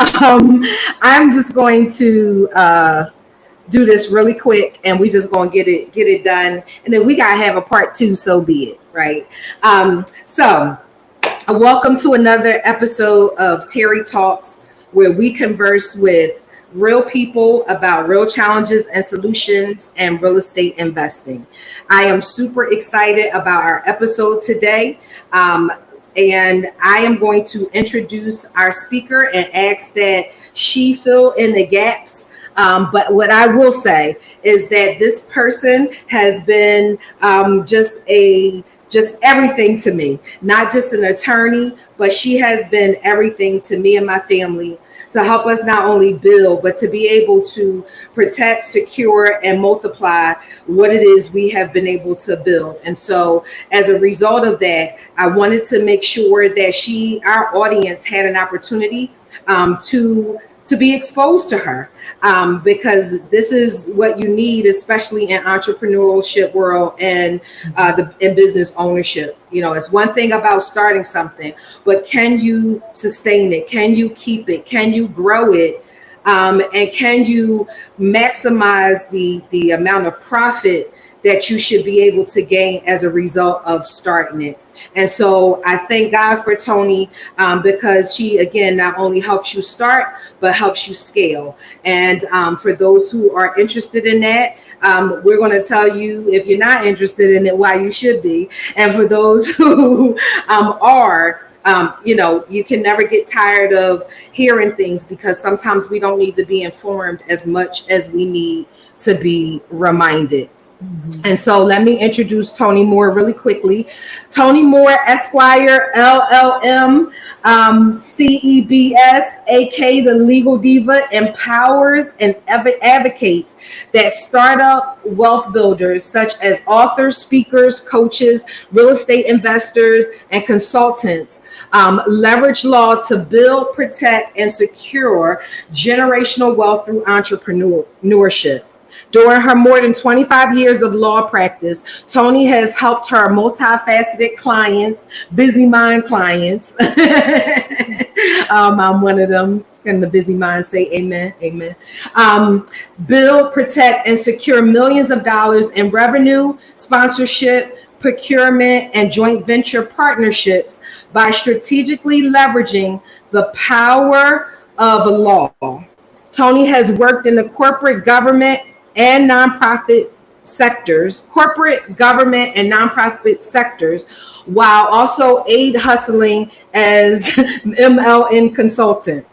Um, I'm just going to do this really quick, and we just gonna get it done, and then we gotta have a part two. So be it, right? So welcome to another episode of Terry Talks, where we converse with real people about real challenges and solutions and real estate investing. I am super excited about our episode today. And I am going to introduce our speaker and ask that she fill in the gaps. But what I will say is that this person has been just everything to me, not just an attorney, but she has been everything to me and my family to help us not only build, but to be able to protect, secure, and multiply what it is we have been able to build. And so as a result of that, I wanted to make sure that our audience had an opportunity to be exposed to her, because this is what you need, especially in entrepreneurship world and in business ownership. It's one thing about starting something, but can you sustain it? Can you keep it? Can you grow it? And can you maximize the amount of profit that you should be able to gain as a result of starting it? And so I thank God for Tony, because she, again, not only helps you start, but helps you scale. And for those who are interested in that, we're going to tell you, if you're not interested in it, why you should be. And for those who are, you can never get tired of hearing things, because sometimes we don't need to be informed as much as we need to be reminded. And so let me introduce Tony Moore really quickly. Tony Moore, Esquire, LLM, CEBS, AK, the Legal Diva, empowers and advocates that startup wealth builders, such as authors, speakers, coaches, real estate investors, and consultants, leverage law to build, protect, and secure generational wealth through entrepreneurship. During her more than 25 years of law practice, Tony has helped her multifaceted clients, busy mind clients. I'm one of them. And the busy mind say amen, amen. Build, protect, and secure millions of dollars in revenue, sponsorship, procurement, and joint venture partnerships by strategically leveraging the power of law. Tony has worked in the corporate government and nonprofit sectors, while also aid hustling as an MLN consultant.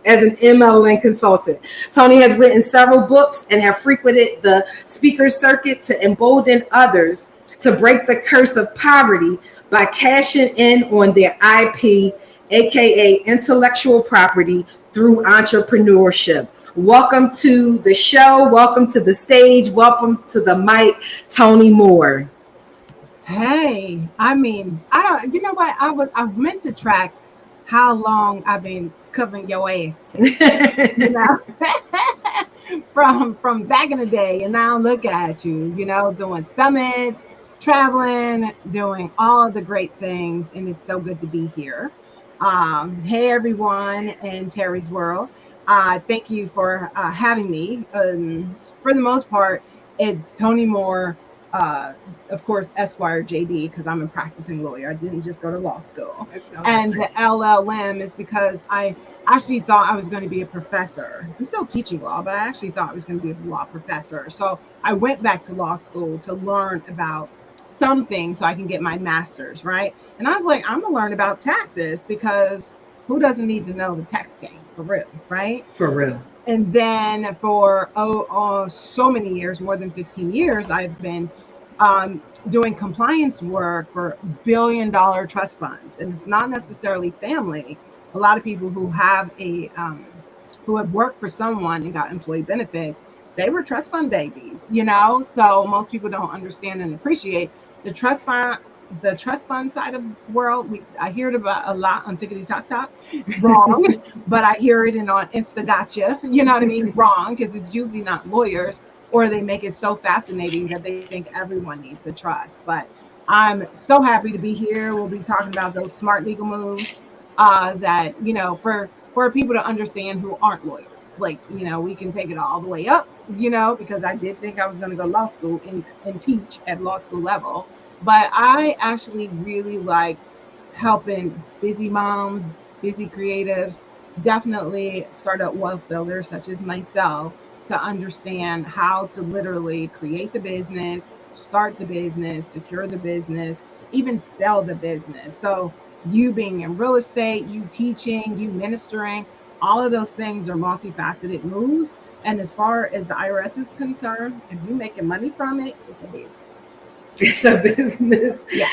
Tony has written several books and have frequented the speaker circuit to embolden others to break the curse of poverty by cashing in on their IP, aka intellectual property, through entrepreneurship. Welcome to the show. Welcome to the stage. Welcome to the mic, Tony Moore. Hey, I mean, I don't, you know what? I meant to track how long I've been covering your ass, you know, from back in the day. And now look at you, doing summits, traveling, doing all of the great things. And it's so good to be here. Hey, everyone in Terry's World. Thank you for having me. For the most part, it's Tony Moore, of course, Esquire JD, because I'm a practicing lawyer. I didn't just go to law school. And the LLM is because I actually thought I was going to be a professor. I'm still teaching law, but I actually thought I was going to be a law professor. So I went back to law school to learn about something so I can get my master's, right? And I was like, I'm going to learn about taxes, because who doesn't need to know the tax game, for real, right? For real. And then for so many years, more than 15 years, I've been doing compliance work for billion-dollar trust funds. And it's not necessarily family. A lot of people who have who have worked for someone and got employee benefits, they were trust fund babies, So most people don't understand and appreciate the trust fund side of the world. I hear it about a lot on Tickety Talk Talk, wrong, but I hear it on Insta Gotcha, you know what I mean? Wrong, because it's usually not lawyers, or they make it so fascinating that they think everyone needs a trust. But I'm so happy to be here. We'll be talking about those smart legal moves that, for for people to understand who aren't lawyers. Like, we can take it all the way up, because I did think I was going to go to law school and teach at law school level. But I actually really like helping busy moms, busy creatives, definitely startup wealth builders such as myself, to understand how to literally create the business, start the business, secure the business, even sell the business. So, you being in real estate, you teaching, you ministering, all of those things are multifaceted moves. And as far as the IRS is concerned, if you're making money from it, it's a business. It's a business. Yeah.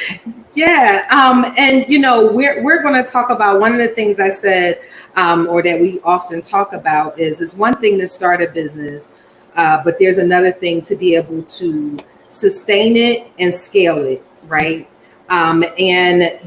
Yeah. And we're going to talk about one of the things I said, or that we often talk about is it's one thing to start a business, but there's another thing to be able to sustain it and scale it, right? And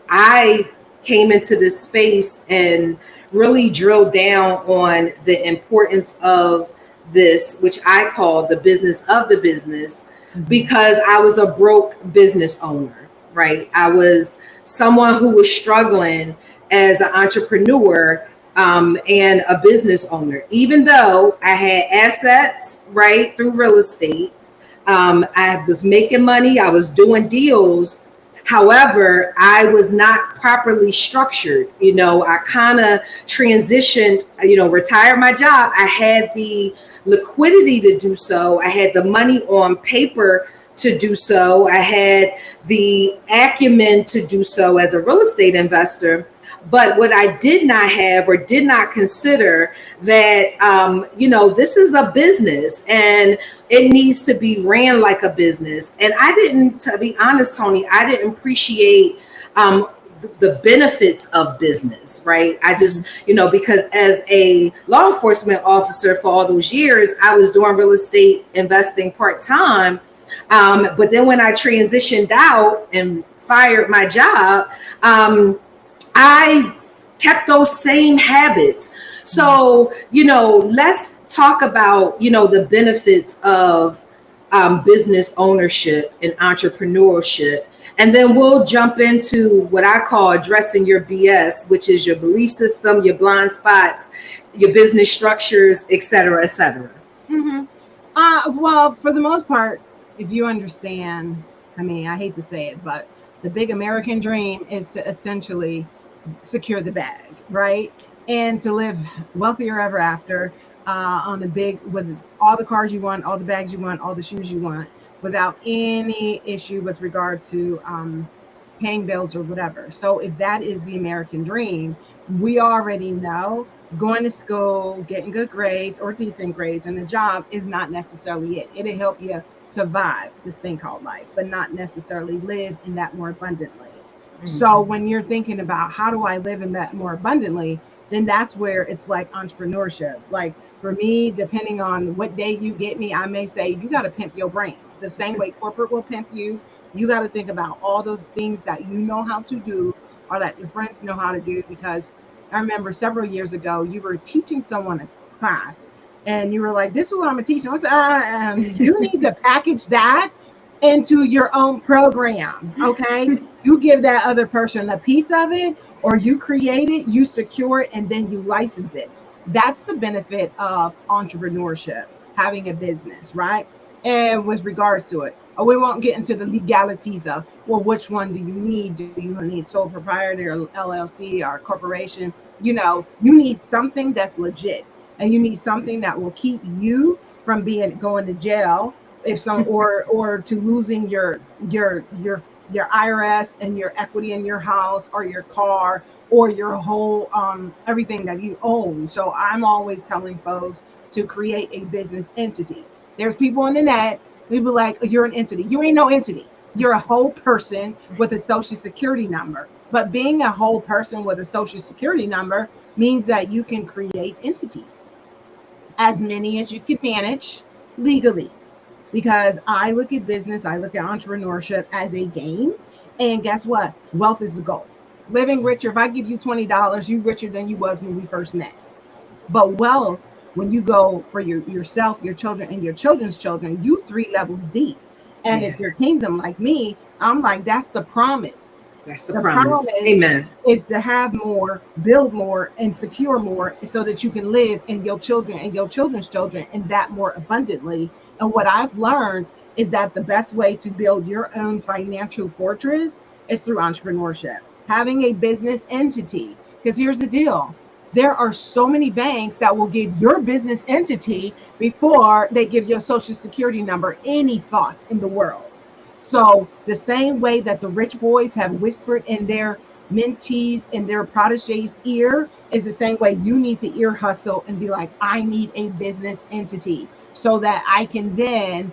I came into this space and really drilled down on the importance of this, which I call the business of the business, because I was a broke business owner, right? I was someone who was struggling as an entrepreneur, and a business owner. Even though I had assets, right, through real estate, I was making money, I was doing deals. However, I was not properly structured. I kind of transitioned, retired my job. I had the liquidity to do so. I had the money on paper to do so. I had the acumen to do so as a real estate investor. But what I did not have or did not consider that, this is a business and it needs to be ran like a business. And I didn't, to be honest, Tony, I didn't appreciate the benefits of business, right? I just, because as a law enforcement officer for all those years, I was doing real estate investing part-time. But then when I transitioned out and fired my job, I kept those same habits. So, let's talk about, the benefits of business ownership and entrepreneurship. And then we'll jump into what I call addressing your BS, which is your belief system, your blind spots, your business structures, et cetera, et cetera. Well, for the most part, if you understand, I hate to say it, but the big American dream is to essentially secure the bag, right? And to live wealthier ever after, with all the cars you want, all the bags you want, all the shoes you want, without any issue with regard to paying bills or whatever. So if that is the American dream, we already know going to school, getting good grades or decent grades and a job is not necessarily it. It'll help you survive this thing called life, but not necessarily live in that more abundantly. So when you're thinking about how do I live in that more abundantly, then that's where it's like entrepreneurship. Like for me, depending on what day you get me, I may say, you got to pimp your brain the same way corporate will pimp you. You got to think about all those things that you know how to do or that your friends know how to do. Because I remember several years ago, you were teaching someone a class and you were like, this is what I'm going to teach. And I said, you need to package that into your own program. Okay. You give that other person a piece of it, or you create it, you secure it, and then you license it. That's the benefit of entrepreneurship, having a business, right? And with regards to it, we won't get into the legalities of, well, which one do you need? Do you need sole proprietor or LLC or corporation? You need something that's legit, and you need something that will keep you from going to jail or to losing your IRS and your equity in your house or your car or your whole everything that you own. So I'm always telling folks to create a business entity. There's people on the net, people like, you're an entity. You ain't no entity. You're a whole person with a social security number. But being a whole person with a social security number means that you can create entities, as many as you can manage legally. Because I look at business, I look at entrepreneurship as a game. And guess what? Wealth is the goal. Living richer, if I give you $20, you richer than you was when we first met. But wealth, when you go for yourself, your children, and your children's children, you 3 levels deep. And if you're kingdom like me, I'm like, that's the promise. That's the The promise promise. Amen. is to have more, build more, and secure more so that you can live in your children and your children's children and that more abundantly. And what I've learned is that the best way to build your own financial fortress is through entrepreneurship, having a business entity. Because here's the deal. There are so many banks that will give your business entity before they give your social security number any thought in the world. So the same way that the rich boys have whispered in their mentees and their proteges ear is the same way you need to ear hustle and be like, I need a business entity so that I can then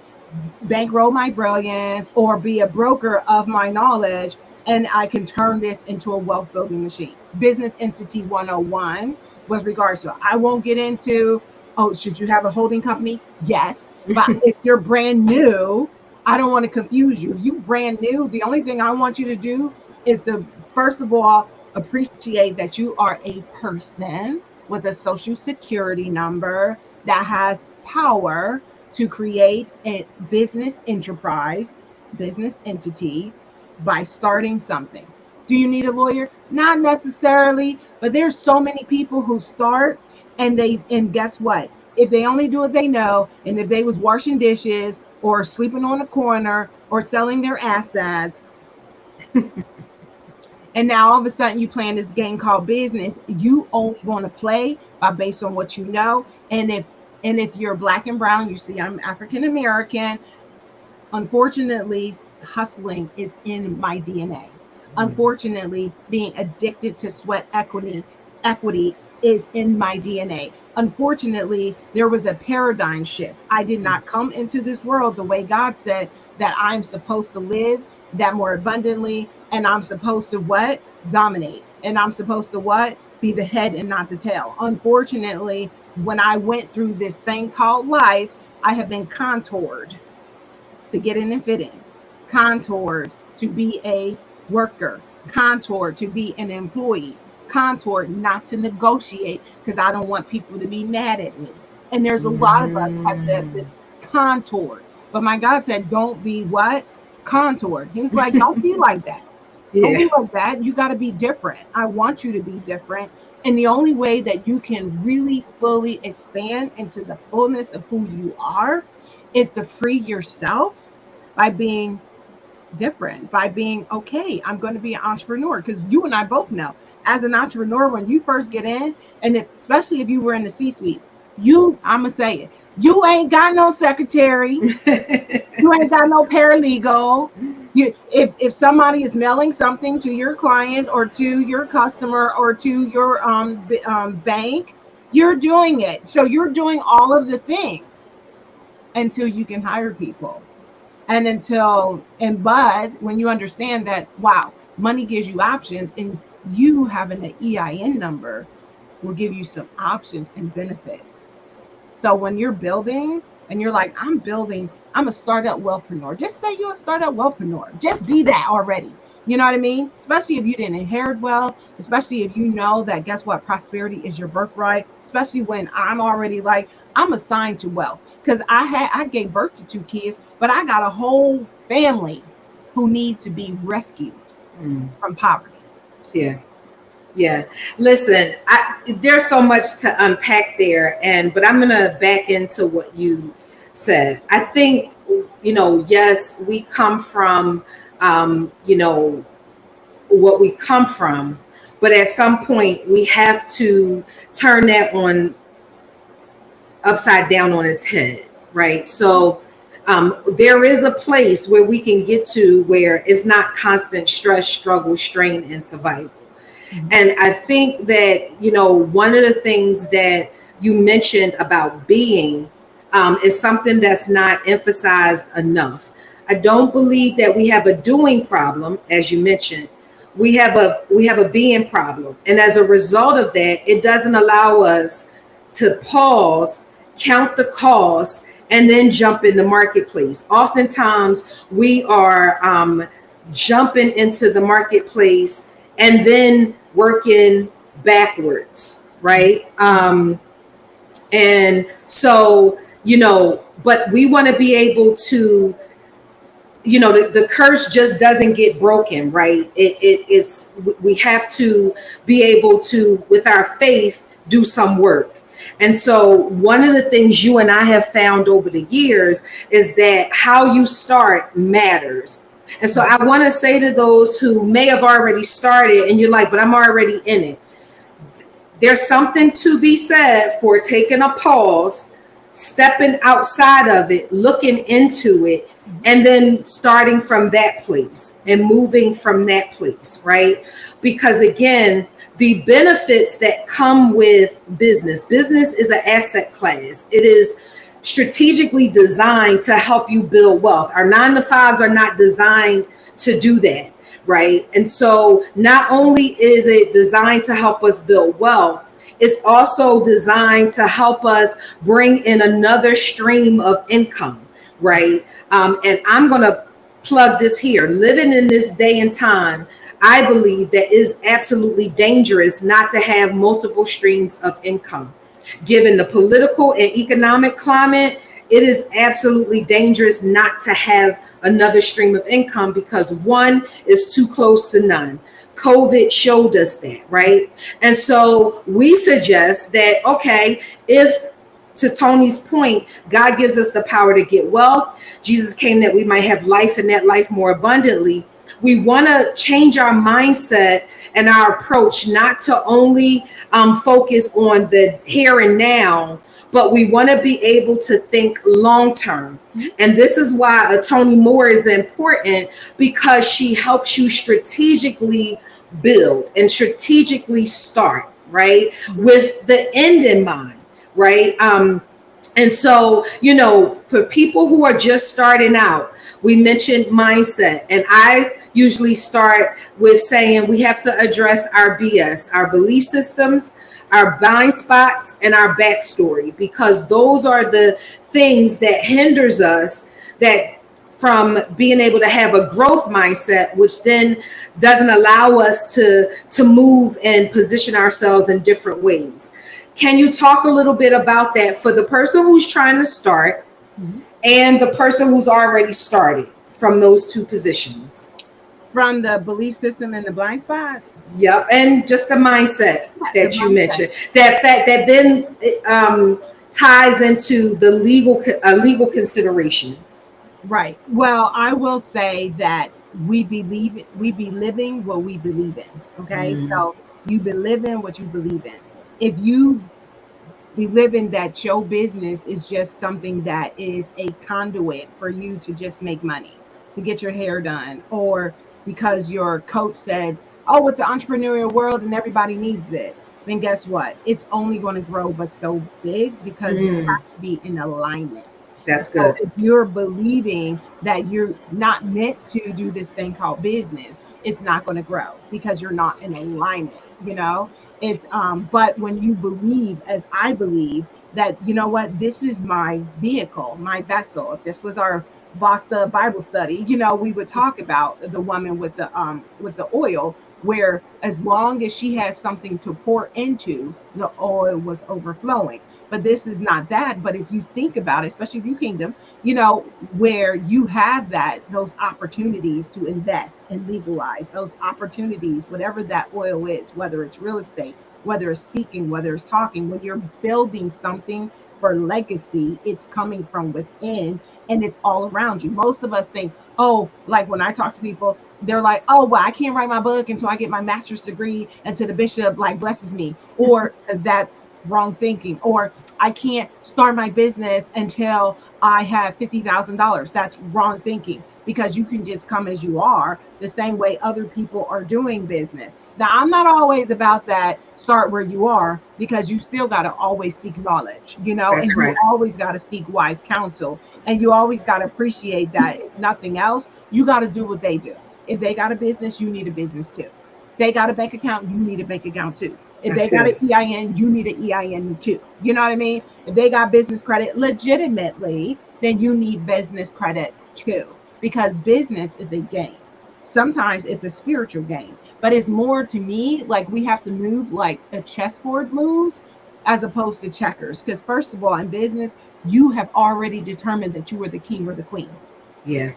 bankroll my brilliance or be a broker of my knowledge, and I can turn this into a wealth building machine. Business entity 101 with regards to, I won't get into, oh, should you have a holding company? Yes. But if you're brand new, I don't want to confuse you. If you're brand new, the only thing I want you to do is to, first of all, appreciate that you are a person with a social security number that has power to create a business enterprise, business entity by starting something. Do you need a lawyer? Not necessarily, but there's so many people who start and guess what? If they only do what they know, and if they was washing dishes or sleeping on a corner or selling their assets, and now all of a sudden you playing this game called business, you only want to play by based on what you know. And if you're black and brown, you see I'm African American. Unfortunately, hustling is in my DNA. Unfortunately, being addicted to sweat equity is in my DNA. Unfortunately, there was a paradigm shift. I did not come into this world the way God said that I'm supposed to live that more abundantly, and I'm supposed to what? Dominate. And I'm supposed to what? Be the head and not the tail. Unfortunately, when I went through this thing called life, I have been contoured to get in and fit in, contoured to be a worker, contoured to be an employee, contoured not to negotiate because I don't want people to be mad at me. And there's a lot of us have been contoured. But my God said, don't be what? Contoured. He's like, don't be like that. Don't be like that. You got to be different. I want you to be different. And the only way that you can really fully expand into the fullness of who you are is to free yourself by being different, by being okay. I'm going to be an entrepreneur, because you and I both know as an entrepreneur, when you first get in, and especially if you were in the C-suite, I'm going to say it, you ain't got no secretary, you ain't got no paralegal. If somebody is mailing something to your client or to your customer or to your bank, you're doing it. So you're doing all of the things until you can hire people. But when you understand that, wow, money gives you options, and you having an EIN number will give you some options and benefits. So when you're building and you're like, I'm a startup wealthpreneur, just say you're a startup wealthpreneur. Just be that already. You know what I mean? Especially if you didn't inherit wealth, especially if you know that, guess what, prosperity is your birthright, especially when I'm already like, I'm assigned to wealth because I gave birth to 2 kids, but I got a whole family who need to be rescued from poverty. Yeah. Listen, there's so much to unpack there, but I'm gonna back into what you said. I think, yes, we come from, what we come from, but at some point we have to turn that on upside down on its head, right? So there is a place where we can get to where it's not constant stress, struggle, strain, and survival. And I think that, one of the things that you mentioned about being is something that's not emphasized enough. I don't believe that we have a doing problem, as you mentioned. We have a being problem. And as a result of that, it doesn't allow us to pause, count the costs, and then jump in the marketplace. Oftentimes we are jumping into the marketplace and then working backwards, right? And so, but we want to be able to the curse just doesn't get broken, right? It is, we have to be able to, with our faith, do some work. And so one of the things you and I have found over the years is that how you start matters. And so I want to say to those who may have already started and you're like, but I'm already in it. There's something to be said for taking a pause, stepping outside of it, looking into it, and then starting from that place and moving from that place, right? Because again, the benefits that come with business is an asset class. It is strategically designed to help you build wealth. Our 9-to-5s are not designed to do that, right? And so not only is it designed to help us build wealth, it's also designed to help us bring in another stream of income, right? And I'm going to plug this here. Living in this day and time, I believe that is absolutely dangerous not to have multiple streams of income. Given the political and economic climate, it is absolutely dangerous not to have another stream of income because one is too close to none. COVID showed us that, right? And so we suggest that, okay, if, to Tony's point, God gives us the power to get wealth. Jesus came that we might have life and that life more abundantly. We want to change our mindset and our approach, not to only focus on the here and now, but we want to be able to think long term. And this is why a Tony Moore is important, because she helps you strategically build and strategically start, right? With the end in mind, right? And so, for people who are just starting out, we mentioned mindset. And I usually start with saying we have to address our BS, our belief systems, our blind spots, and our backstory, because those are the things that hinders us from being able to have a growth mindset, which then doesn't allow us to move and position ourselves in different ways. Can you talk a little bit about that for the person who's trying to start and the person who's already started, from those two positions? From the belief system and the blind spots? Yep, and just the mindset that you mentioned. That fact that then ties into the legal consideration. Right. Well, I will say that we be living what we believe in. Okay. So you be living what you believe in. If you be living that your business is just something that is a conduit for you to just make money, to get your hair done, or because your coach said, oh, it's an entrepreneurial world and everybody needs it, then guess what? It's only going to grow but so big, because you have to be in alignment. That's good. So if you're believing that you're not meant to do this thing called business, it's not going to grow because you're not in alignment, It's but when you believe, as I believe, that this is my vehicle, my vessel. If this was our Basta Bible study, we would talk about the woman with the oil, where as long as she has something to pour into, the oil was overflowing. But this is not that. But if you think about it, especially if you kingdom, where you have those opportunities to invest and legalize those opportunities, whatever that oil is, whether it's real estate, whether it's speaking, whether it's talking, when you're building something for legacy, it's coming from within and it's all around you. Most of us think, oh, like when I talk to people, they're like, oh, well, I can't write my book until I get my master's degree, until the bishop blesses me, or because that's wrong thinking, or I can't start my business until I have $50,000. That's wrong thinking, because you can just come as you are, the same way other people are doing business. Now, I'm not always about that start where you are, because you still got to always seek knowledge, That's and right. you always got to seek wise counsel, and you always got to appreciate that. If nothing else, you got to do what they do. If they got a business, you need a business too. If they got a bank account, you need a bank account too. If That's they got good. an EIN, you need an EIN too. You know what I mean? If they got business credit legitimately, then you need business credit too, because business is a game. Sometimes it's a spiritual game, but it's more, to me, like we have to move like a chessboard moves as opposed to checkers. Because first of all, in business, you have already determined that you are the king or the queen. Yeah.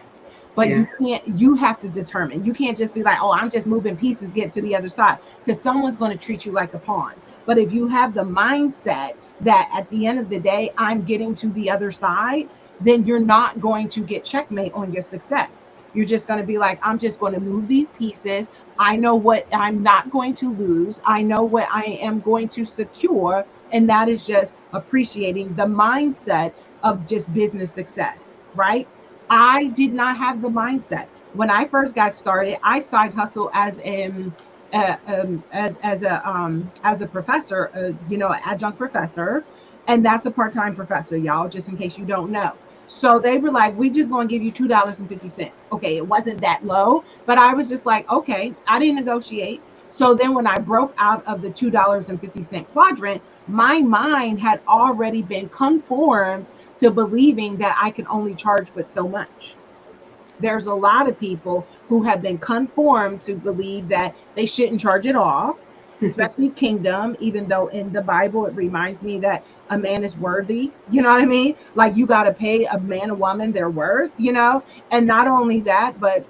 But Yeah. you have to determine. You can't just be like, oh, I'm just moving pieces, get to the other side, because someone's going to treat you like a pawn. But if you have the mindset that at the end of the day, I'm getting to the other side, then you're not going to get checkmate on your success. You're just going to be like, I'm just going to move these pieces. I know what I'm not going to lose. I know what I am going to secure. And that is just appreciating the mindset of just business success, right? I did not have the mindset. When I first got started, I side hustle as as a professor, adjunct professor, and that's a part-time professor, y'all, just in case you don't know. So they were like, we just gonna give you $2.50. Okay, it wasn't that low, but I was just like, okay, I didn't negotiate. So then when I broke out of the $2.50 quadrant, my mind had already been conformed to believing that I could only charge but so much. There's a lot of people who have been conformed to believe that they shouldn't charge at all, especially kingdom, even though in the Bible it reminds me that a man is worthy. You know what I mean? Like you got to pay a man or woman their worth, and not only that, but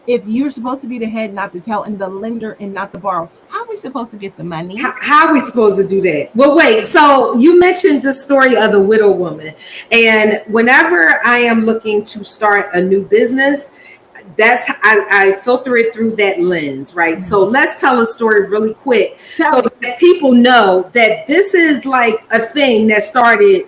if you're supposed to be the head, not the tail, and the lender and not the borrower, how are we supposed to get the money? How are we supposed to do that? Well, wait. So you mentioned the story of the widow woman, and whenever I am looking to start a new business, I filter it through that lens, right? So let's tell a story really quick, so that people know that this is like a thing that started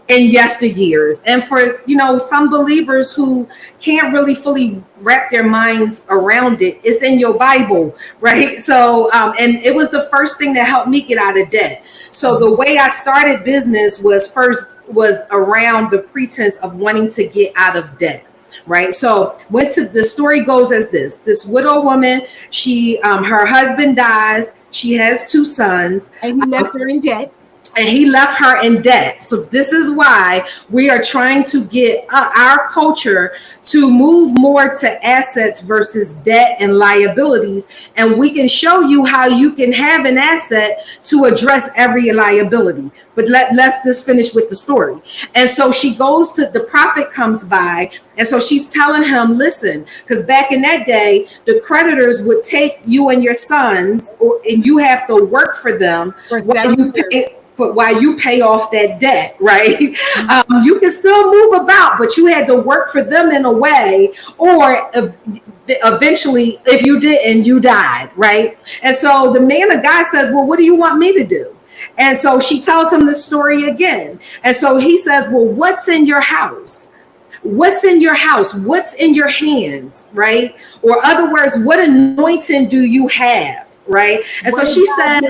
in yesteryears, and for some believers who can't really fully wrap their minds around it, it's in your Bible, right? So and it was the first thing that helped me get out of debt. So the way I started business was around the pretense of wanting to get out of debt, right? So the story goes as this widow woman, she her husband dies, she has two sons, and he left her in debt. And he left her in debt. So this is why we are trying to get our culture to move more to assets versus debt and liabilities. And we can show you how you can have an asset to address every liability. But let's just finish with the story. And so she goes to the prophet comes by. And so she's telling him, listen, because back in that day, the creditors would take you and your sons, and you have to work for them while you pay off that debt, right? You can still move about, but you had to work for them in a way, or eventually, if you didn't, you died, right? And so the man of God says, well, what do you want me to do? And so she tells him the story again. And so he says, well, what's in your house? What's in your house? What's in your hands, right? Or other words, what anointing do you have? Right. And so she says,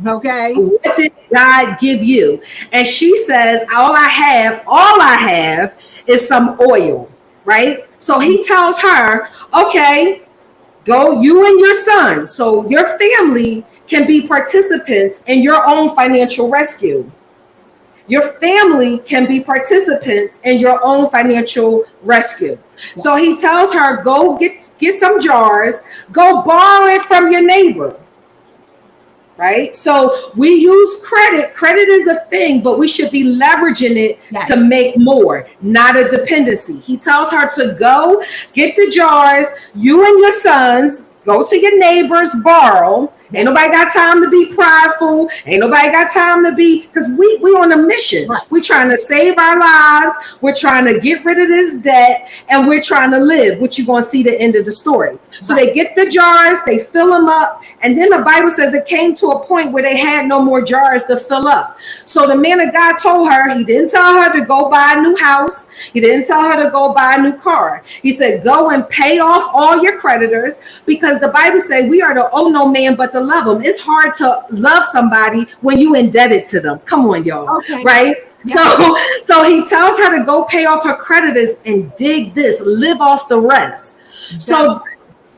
okay, what did God give you? And she says, all I have is some oil. Right. So he tells her, okay, go you and your son. So your family can be participants in your own financial rescue. Your family can be participants in your own financial rescue. So he tells her, go get some jars, go borrow it from your neighbor. Right? So we use credit. Credit is a thing, but we should be leveraging it to make more, not a dependency. He tells her to go get the jars, you and your sons, go to your neighbors, borrow. Ain't nobody got time to be prideful. Ain't nobody got time to be, because we on a mission. Right. We're trying to save our lives. We're trying to get rid of this debt, and we're trying to live, which you're going to see the end of the story. So they get the jars, they fill them up, and then the Bible says it came to a point where they had no more jars to fill up. So the man of God told her, he didn't tell her to go buy a new house. He didn't tell her to go buy a new car. He said, go and pay off all your creditors, because the Bible says we are to owe no man but to love them. It's hard to love somebody when you indebted to them. Come on, y'all. Okay. Right? Yeah. So he tells her to go pay off her creditors and dig this, live off the rest. Yeah. So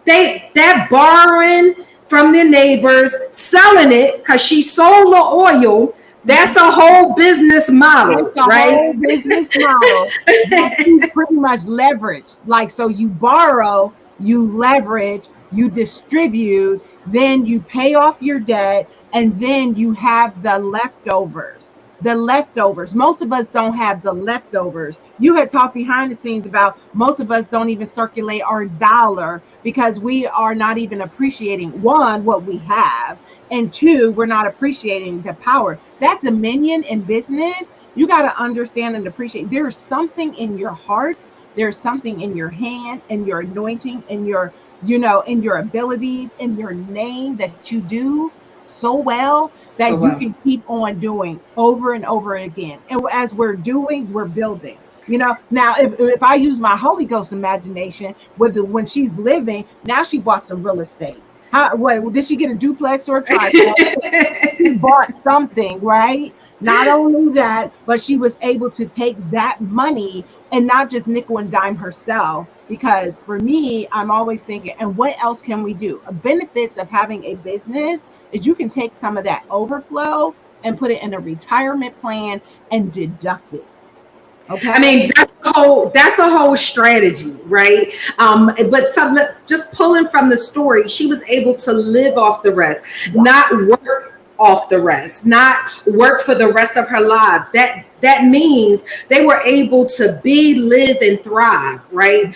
that borrowing from their neighbors, selling it because she sold the oil. That's a whole business model, right? Whole business model. That's pretty much leveraged. Like, so you borrow, you leverage, you distribute, then you pay off your debt, and then you have the leftovers. the leftovers. Most of us don't have the leftovers. You had talked behind the scenes about most of us don't even circulate our dollar because we are not even appreciating, one, what we have, and two, we're not appreciating the power. That dominion in business, you got to understand and appreciate. There's something in your heart, there's something in your hand, and your anointing, and your, in your abilities, in your name that you do so well that So you well. can keep on doing over and over again. And as we're doing, we're building. Now if I use my Holy Ghost imagination with when she's living, now she bought some real estate. Did she get a duplex or a triplex? She bought something, right? Not only that, but she was able to take that money and not just nickel and dime herself. Because for me, I'm always thinking, and what else can we do? Benefits of having a business is you can take some of that overflow and put it in a retirement plan and deduct it. Okay. I mean, that's a whole strategy, right? But just pulling from the story, she was able to live off the rest, not work off the rest, not work for the rest of her life. That means they were able to be, live, and thrive, right?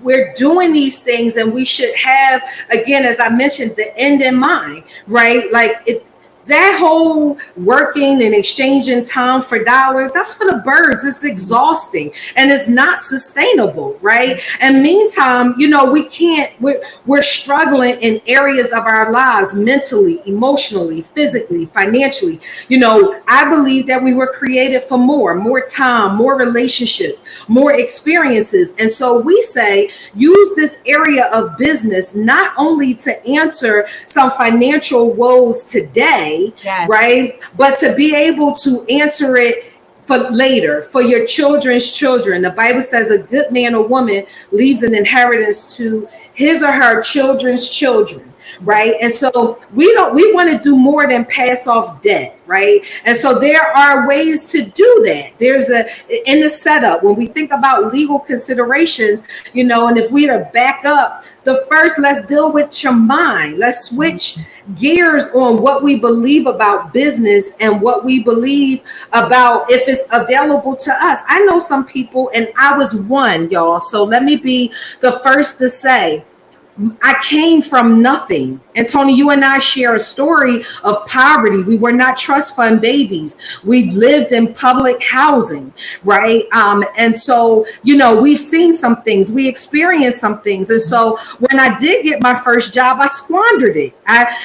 We're doing these things, and we should have, again, as I mentioned, the end in mind, right? Like that whole working and exchanging time for dollars, that's for the birds. It's exhausting and it's not sustainable, right? And meantime, we're struggling in areas of our lives, mentally, emotionally, physically, financially. I believe that we were created for more time, more relationships, more experiences. And so we say, use this area of business not only to answer some financial woes today, yes, right? But to be able to answer it for later, for your children's children. The Bible says a good man or woman leaves an inheritance to his or her children's children, right? And so we want to do more than pass off debt, right? And so there are ways to do that. There's in the setup, when we think about legal considerations, and if we to back up, let's deal with your mind. Let's switch gears on what we believe about business and what we believe about if it's available to us. I know some people, and I was one, y'all. So let me be the first to say, I came from nothing. And Tony, you and I share a story of poverty. We were not trust fund babies. We lived in public housing, right? And so, we've seen some things. We experienced some things. And so when I did get my first job, I squandered it.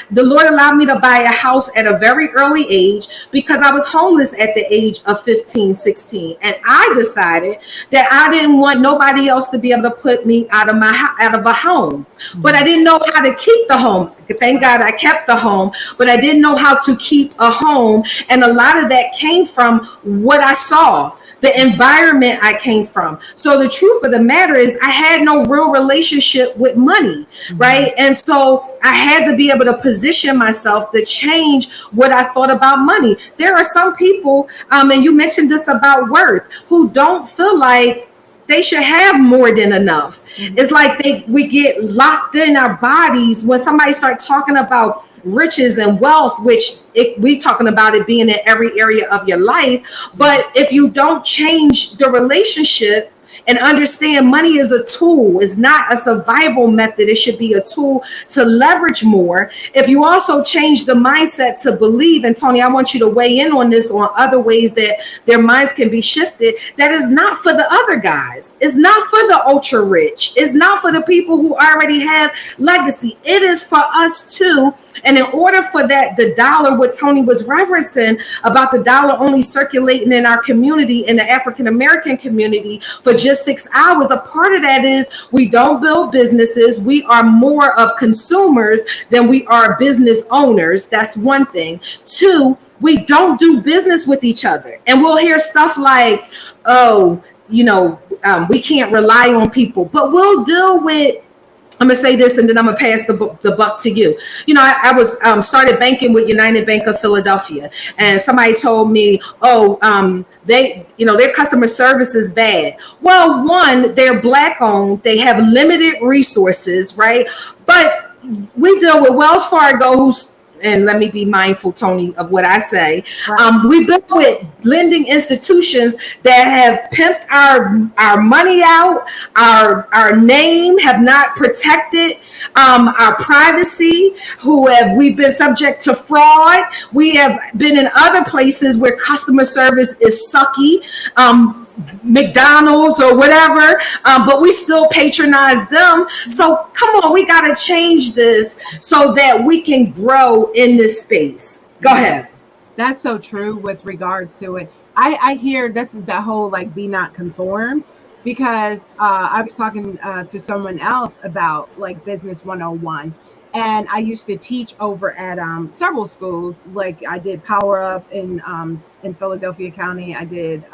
The Lord allowed me to buy a house at a very early age because I was homeless at the age of 15, 16. And I decided that I didn't want nobody else to be able to put me out of a home. But I didn't know how to keep the home. Thank God I kept the home, but I didn't know how to keep a home. And a lot of that came from what I saw, the environment I came from. So the truth of the matter is I had no real relationship with money, right? And so I had to be able to position myself to change what I thought about money. There are some people, and you mentioned this about worth, who don't feel like they should have more than enough. It's like we get locked in our bodies when somebody starts talking about riches and wealth, which we talking about it being in every area of your life. But if you don't change the relationship and understand money is a tool, it's not a survival method, it should be a tool to leverage more. If you also change the mindset to believe, and Tony, I want you to weigh in on this, on other ways that their minds can be shifted, that is not for the other guys. It's not for the ultra rich. It's not for the people who already have legacy. It is for us too. And in order for that, the dollar, what Tony was referencing about the dollar only circulating in our community, in the African-American community, for just 6 hours, a part of that is we don't build businesses. We are more of consumers than we are business owners. That's one thing. Two, we don't do business with each other. And we'll hear stuff like, we can't rely on people, but we'll deal with, I'm going to say this and then I'm going to pass the buck to you. I was started banking with United Bank of Philadelphia, and somebody told me, their customer service is bad. Well, one, they're Black owned. They have limited resources, right? But we deal with Wells Fargo, who's and let me be mindful, Tony, of what I say. Right. We built with lending institutions that have pimped our money out, our name, have not protected our privacy, we've been subject to fraud. We have been in other places where customer service is sucky. McDonald's or whatever, but we still patronize them. So come on, we got to change this so that we can grow in this space. Go ahead. That's so true with regards to it. I hear that's the whole like be not conformed, because I was talking to someone else about like business 101, and I used to teach over at several schools. Like I did Power Up in Philadelphia County. I did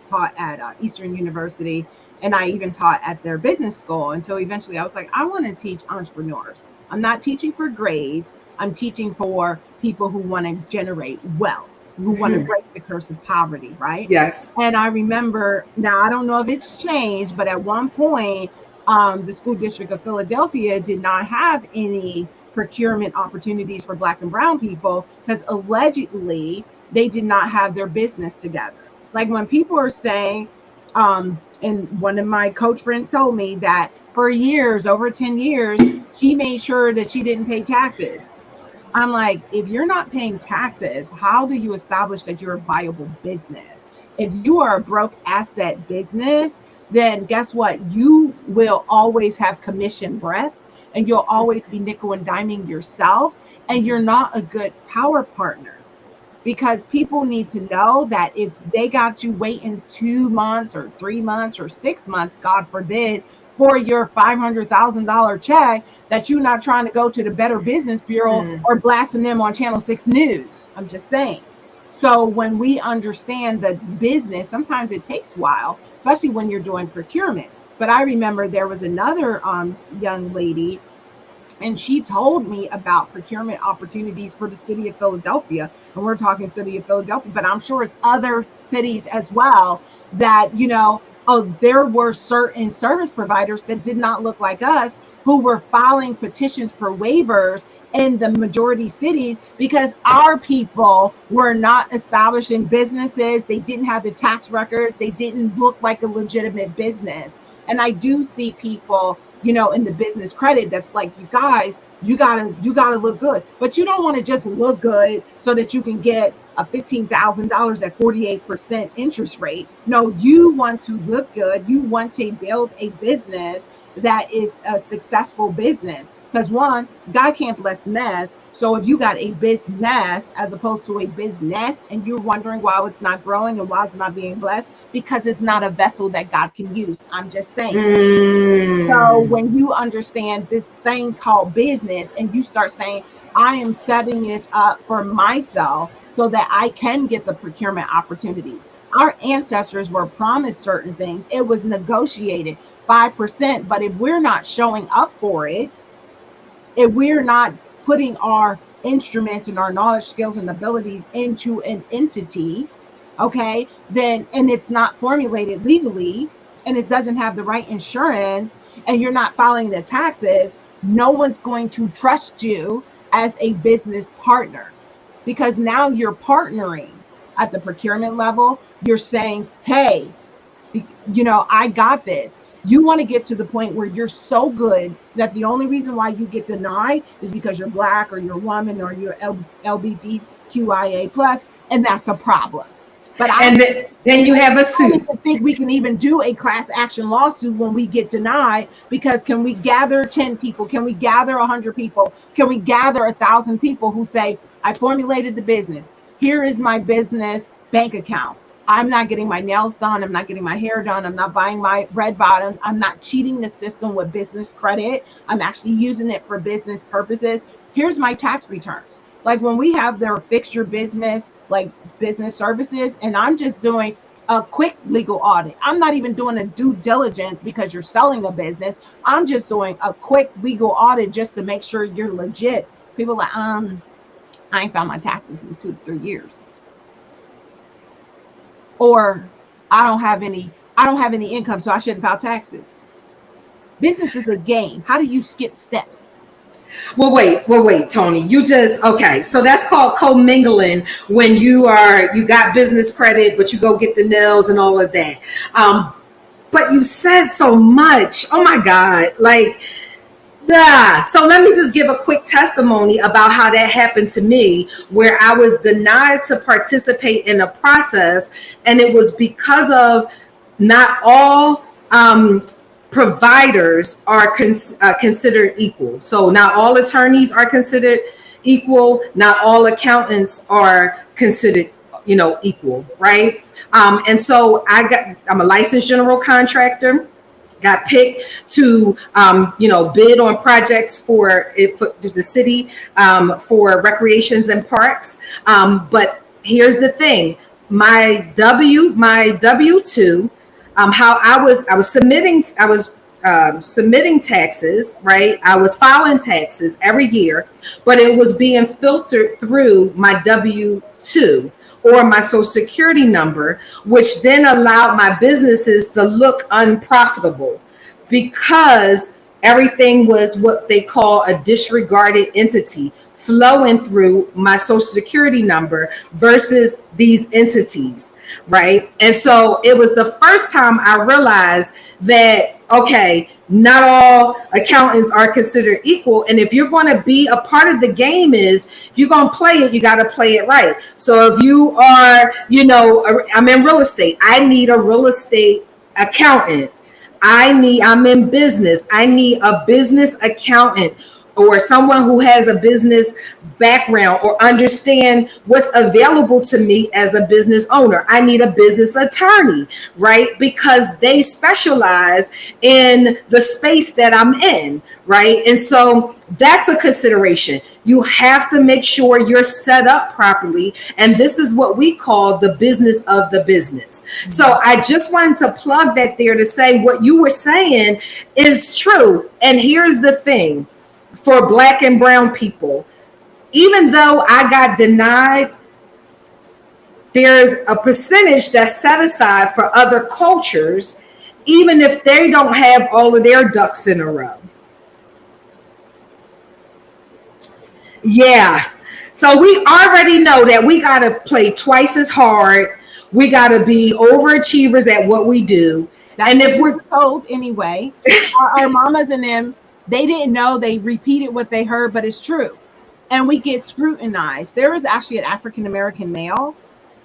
taught at Eastern University, and I even taught at their business school. And so eventually I was like, I want to teach entrepreneurs. I'm not teaching for grades. I'm teaching for people who want to generate wealth, who want to break the curse of poverty, right? Yes. And I remember, now I don't know if it's changed, but at one point, the school district of Philadelphia did not have any procurement opportunities for Black and brown people because allegedly they did not have their business together. Like when people are saying, and one of my coach friends told me that for years, over 10 years, she made sure that she didn't pay taxes. I'm like, if you're not paying taxes, how do you establish that you're a viable business? If you are a broke asset business, then guess what? You will always have commission breath, and you'll always be nickel and diming yourself, and you're not a good power partner. Because people need to know that if they got you waiting 2 months or 3 months or 6 months, God forbid, for your $500,000 check, that you're not trying to go to the Better Business Bureau or blasting them on Channel 6 News. I'm just saying. So when we understand the business, sometimes it takes a while, especially when you're doing procurement. But I remember there was another young lady, and she told me about procurement opportunities for the city of Philadelphia. And we're talking city of Philadelphia, but I'm sure it's other cities as well that, there were certain service providers that did not look like us who were filing petitions for waivers in the majority cities because our people were not establishing businesses. They didn't have the tax records. They didn't look like a legitimate business. And I do see people, in the business credit that's like, you guys, you gotta look good, but you don't want to just look good so that you can get a $15,000 at 48% interest rate. No, you want to look good. You want to build a business that is a successful business. Because one, God can't bless mess. So if you got a business as opposed to a business, and you're wondering why it's not growing and why it's not being blessed, because it's not a vessel that God can use. I'm just saying. So when you understand this thing called business and you start saying, I am setting this up for myself so that I can get the procurement opportunities. Our ancestors were promised certain things. It was negotiated 5%. But if we're not showing up for it, if we're not putting our instruments and our knowledge, skills, and abilities into an entity, okay, then, and it's not formulated legally, and it doesn't have the right insurance, and you're not filing the taxes, no one's going to trust you as a business partner, because now you're partnering at the procurement level. You're saying, hey, I got this. You want to get to the point where you're so good that the only reason why you get denied is because you're Black or you're a woman or you're LGBTQIA plus, and that's a problem. But then you have a suit. I think we can even do a class action lawsuit when we get denied, because can we gather 10 people? Can we gather 100 people? Can we gather 1,000 people who say, I formulated the business. Here is my business bank account. I'm not getting my nails done. I'm not getting my hair done. I'm not buying my red bottoms. I'm not cheating the system with business credit. I'm actually using it for business purposes. Here's my tax returns. Like when we have their fix your business, like business services, and I'm just doing a quick legal audit. I'm not even doing a due diligence because you're selling a business. I'm just doing a quick legal audit just to make sure you're legit. People are like, I ain't found my taxes in 2 to 3 years. Or I don't have any income, so I shouldn't file taxes. Business is a game. How do you skip steps? Well, wait, Tony. You just okay. So that's called commingling when you got business credit, but you go get the nails and all of that. Um, but you said so much. Oh my God! Like, yeah. So let me just give a quick testimony about how that happened to me, where I was denied to participate in a process, and it was because of not all providers are considered equal. So not all attorneys are considered equal. Not all accountants are considered, equal, right? And so I'm a licensed general contractor, got picked to bid on projects for the city, for recreations and parks. But here's the thing: my W-2, how I was submitting taxes, right? I was filing taxes every year, but it was being filtered through my W-2 or my social security number, which then allowed my businesses to look unprofitable because everything was what they call a disregarded entity flowing through my social security number versus these entities, right? And so it was the first time I realized that, okay, not all accountants are considered equal. And if you're going to be a part of the game, is if you're going to play it, you got to play it right. So if you are, I'm in real estate, I need a real estate accountant. I'm in business, I need a business accountant or someone who has a business background or understand what's available to me as a business owner. I need a business attorney, right? Because they specialize in the space that I'm in, right? And so that's a consideration. You have to make sure you're set up properly. And this is what we call the business of the business. Mm-hmm. So I just wanted to plug that there to say what you were saying is true. And here's the thing. For Black and brown people, even though I got denied, there's a percentage that's set aside for other cultures, even if they don't have all of their ducks in a row. Yeah. So we already know that we got to play twice as hard. We got to be overachievers at what we do. And if we're told anyway, our mamas and them, they didn't know, they repeated what they heard, but it's true. And we get scrutinized. There was actually an African-American male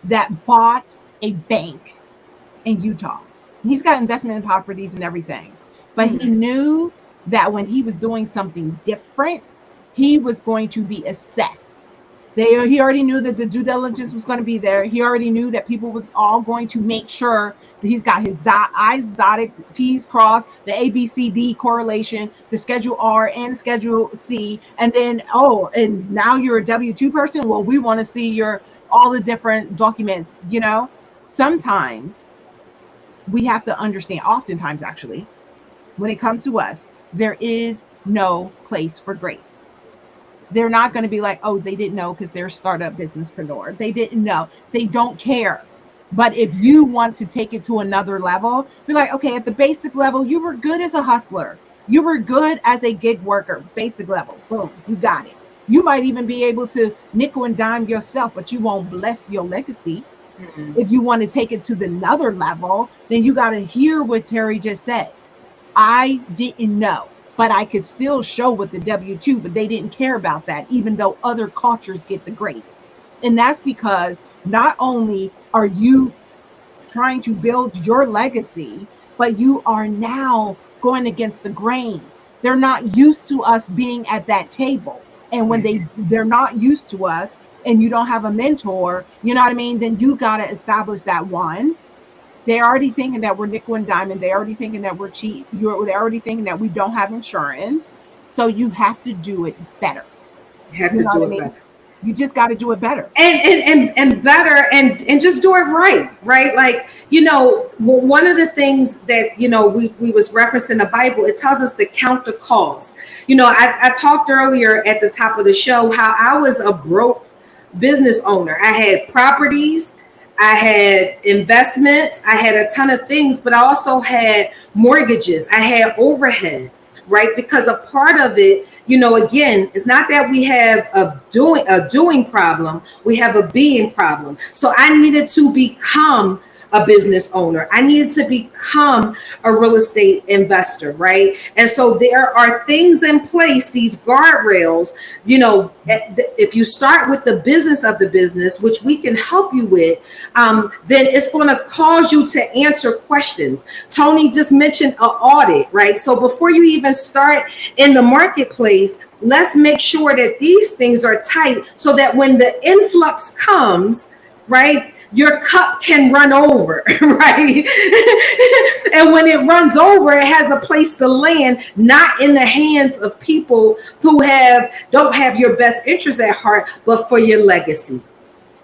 that bought a bank in Utah. He's got investment in properties and everything. But he knew that when he was doing something different, he was going to be assessed. He already knew that the due diligence was going to be there. He already knew that people was all going to make sure that he's got his I's dotted, T's crossed, the ABCD correlation, the Schedule R and Schedule C. And then, and now you're a W-2 person? Well, we want to see all the different documents, Sometimes we have to understand, oftentimes actually, when it comes to us, there is no place for grace. They're not going to be like, oh, they didn't know because they're a startup businesspreneur. They didn't know. They don't care. But if you want to take it to another level, be like, okay, at the basic level, you were good as a hustler. You were good as a gig worker, basic level. Boom, you got it. You might even be able to nickel and dime yourself, but you won't bless your legacy. Mm-mm. If you want to take it to the another level, then you got to hear what Terry just said. I didn't know. But I could still show with the W-2, but they didn't care about that, even though other cultures get the grace. And that's because not only are you trying to build your legacy, but you are now going against the grain. They're not used to us being at that table. And when they're not used to us and you don't have a mentor, you know what I mean? Then you got to establish that one. They're already thinking that we're nickel and diamond. They're already thinking that we're cheap. They're already thinking that we don't have insurance. So you have to do it better. You have to do it better. You just got to do it better. And better and just do it right? Like, one of the things that, we was referencing the Bible, it tells us to count the cost. I talked earlier at the top of the show how I was a broke business owner. I had properties, I had investments, I had a ton of things, but I also had mortgages, I had overhead. right? Because a part of it, again, it's not that we have a doing problem, we have a being problem. So I needed to become a business owner. I needed to become a real estate investor, right? And so there are things in place, these guardrails, if you start with the business of the business, which we can help you with, then it's going to cause you to answer questions. Tony just mentioned an audit, right? So before you even start in the marketplace, let's make sure that these things are tight so that when the influx comes, right, your cup can run over, right? And when it runs over, it has a place to land, not in the hands of people who don't have your best interests at heart, but for your legacy.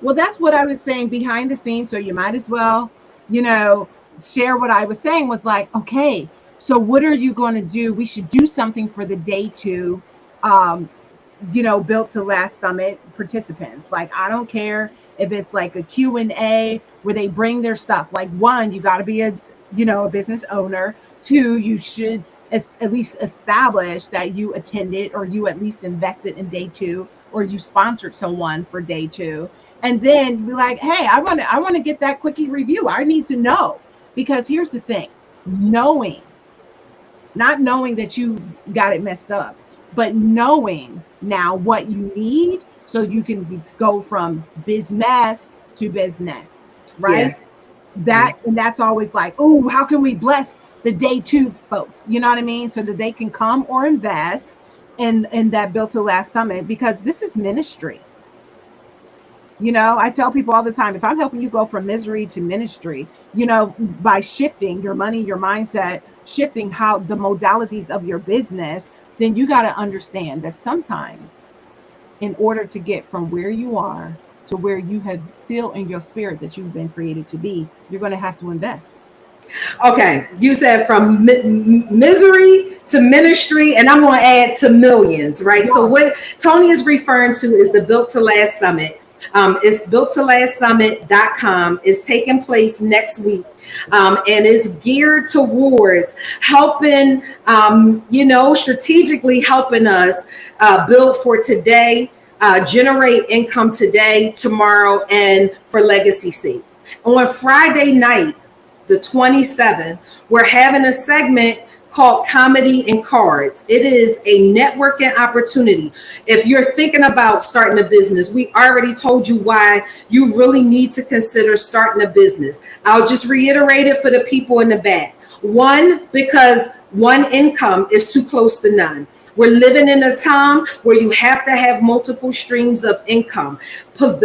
Well, that's what I was saying behind the scenes. So you might as well, share what I was saying was like, okay, so what are you going to do? We should do something for the day two, Built to Last Summit participants. Like, I don't care if it's like a Q&A where they bring their stuff. Like, one, you got to be a business owner. Two, you should at least establish that you attended or you at least invested in day two, or you sponsored someone for day two. And then be like, hey, I want to get that quickie review. I need to know, because here's the thing, not knowing that you got it messed up, but knowing now what you need so you can go from business to business, right? Yeah. And that's always like, oh, how can we bless the day two folks? You know what I mean? So that they can come or invest in that Built to Last Summit, because this is ministry. I tell people all the time, if I'm helping you go from misery to ministry, by shifting your money, your mindset, shifting how the modalities of your business, then you got to understand that sometimes in order to get from where you are to where you have feel in your spirit that you've been created to be, you're going to have to invest. Okay, you said from misery to ministry, and I'm going to add to millions, right? Yeah. So what Tony is referring to is the Built to Last Summit. It's builttolastsummit.com. It's taking place next week. And it's geared towards helping, strategically helping us build for today, generate income today, tomorrow, and for legacy sake. On Friday night, the 27th, we're having a segment called Comedy and Cards. It is a networking opportunity. If you're thinking about starting a business, we already told you why you really need to consider starting a business. I'll just reiterate it for the people in the back. One, because one income is too close to none. We're living in a time where you have to have multiple streams of income. Look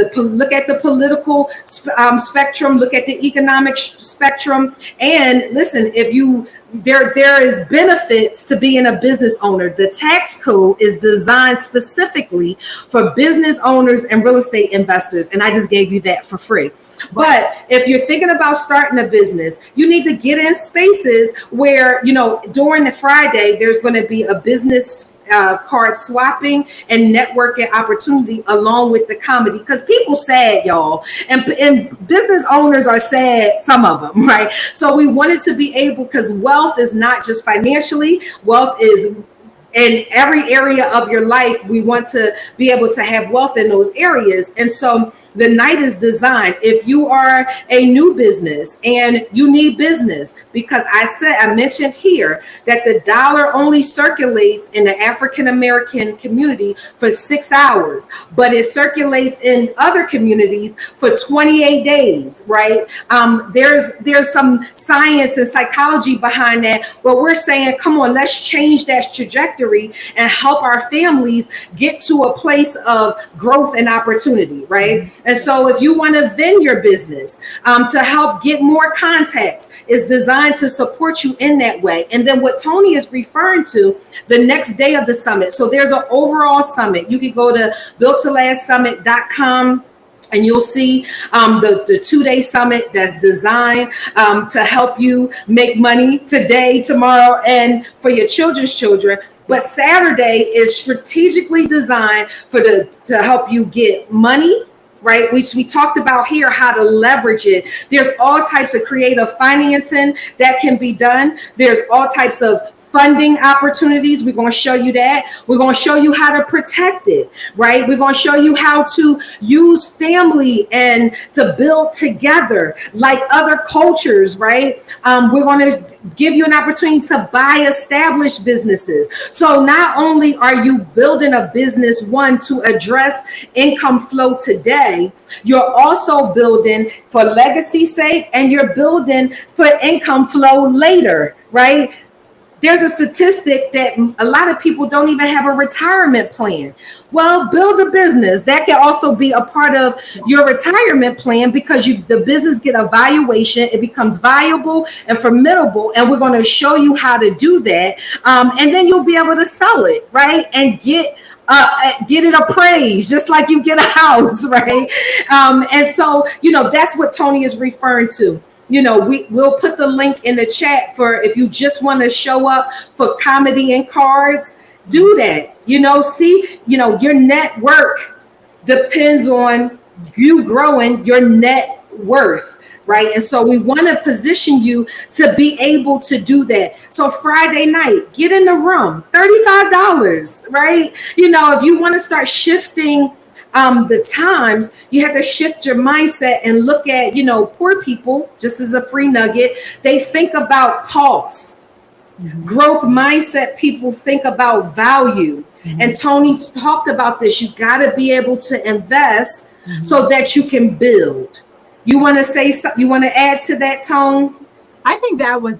at the political spectrum, look at the economic spectrum, and listen, there is benefits to being a business owner. The tax code is designed specifically for business owners and real estate investors, and I just gave you that for free. But if you're thinking about starting a business, you need to get in spaces where, during the Friday, there's going to be a business card swapping and networking opportunity along with the comedy, because people sad, y'all, and business owners are sad, some of them, right? So we wanted to be able, because wealth is not just financially, wealth is in every area of your life. We want to be able to have wealth in those areas. And so the night is designed, if you are a new business and you need business, because I mentioned here that the dollar only circulates in the African-American community for 6 hours, but it circulates in other communities for 28 days, right? There's some science and psychology behind that, but we're saying, come on, let's change that trajectory and help our families get to a place of growth and opportunity, right? And so if you want to vend your business to help get more contacts, is designed to support you in that way. And then what Tony is referring to, the next day of the summit. So there's an overall summit. You can go to builttolastsummit.com. and you'll see the 2-day summit that's designed to help you make money today, tomorrow, and for your children's children. But Saturday is strategically designed to help you get money, right? Which we talked about here, how to leverage it. There's all types of creative financing that can be done. There's all types of funding opportunities. We're going to show you that. We're going to show you how to protect it, right? We're going to show you how to use family and to build together like other cultures, right? We're going to give you an opportunity to buy established businesses. So not only are you building a business, one, to address income flow today, you're also building for legacy's sake, and you're building for income flow later, right? There's a statistic that a lot of people don't even have a retirement plan. Well, build a business that can also be a part of your retirement plan, because the business get a valuation, it becomes viable and formidable, and we're going to show you how to do that, and then you'll be able to sell it, right, and get it appraised just like you get a house, right? And so that's what Tony is referring to. We'll put the link in the chat for if you just want to show up for comedy and cards. Do that. See, your network depends on you growing your net worth, right? And so we want to position you to be able to do that. So Friday night, get in the room, $35, right? If you want to start shifting the times, you have to shift your mindset and look at, poor people, just as a free nugget, they think about costs. Mm-hmm. Growth mindset people think about value. Mm-hmm. And Tony talked about this. You got to be able to invest so that you can build. You want to say something? You want to add to that, Tone? I think that was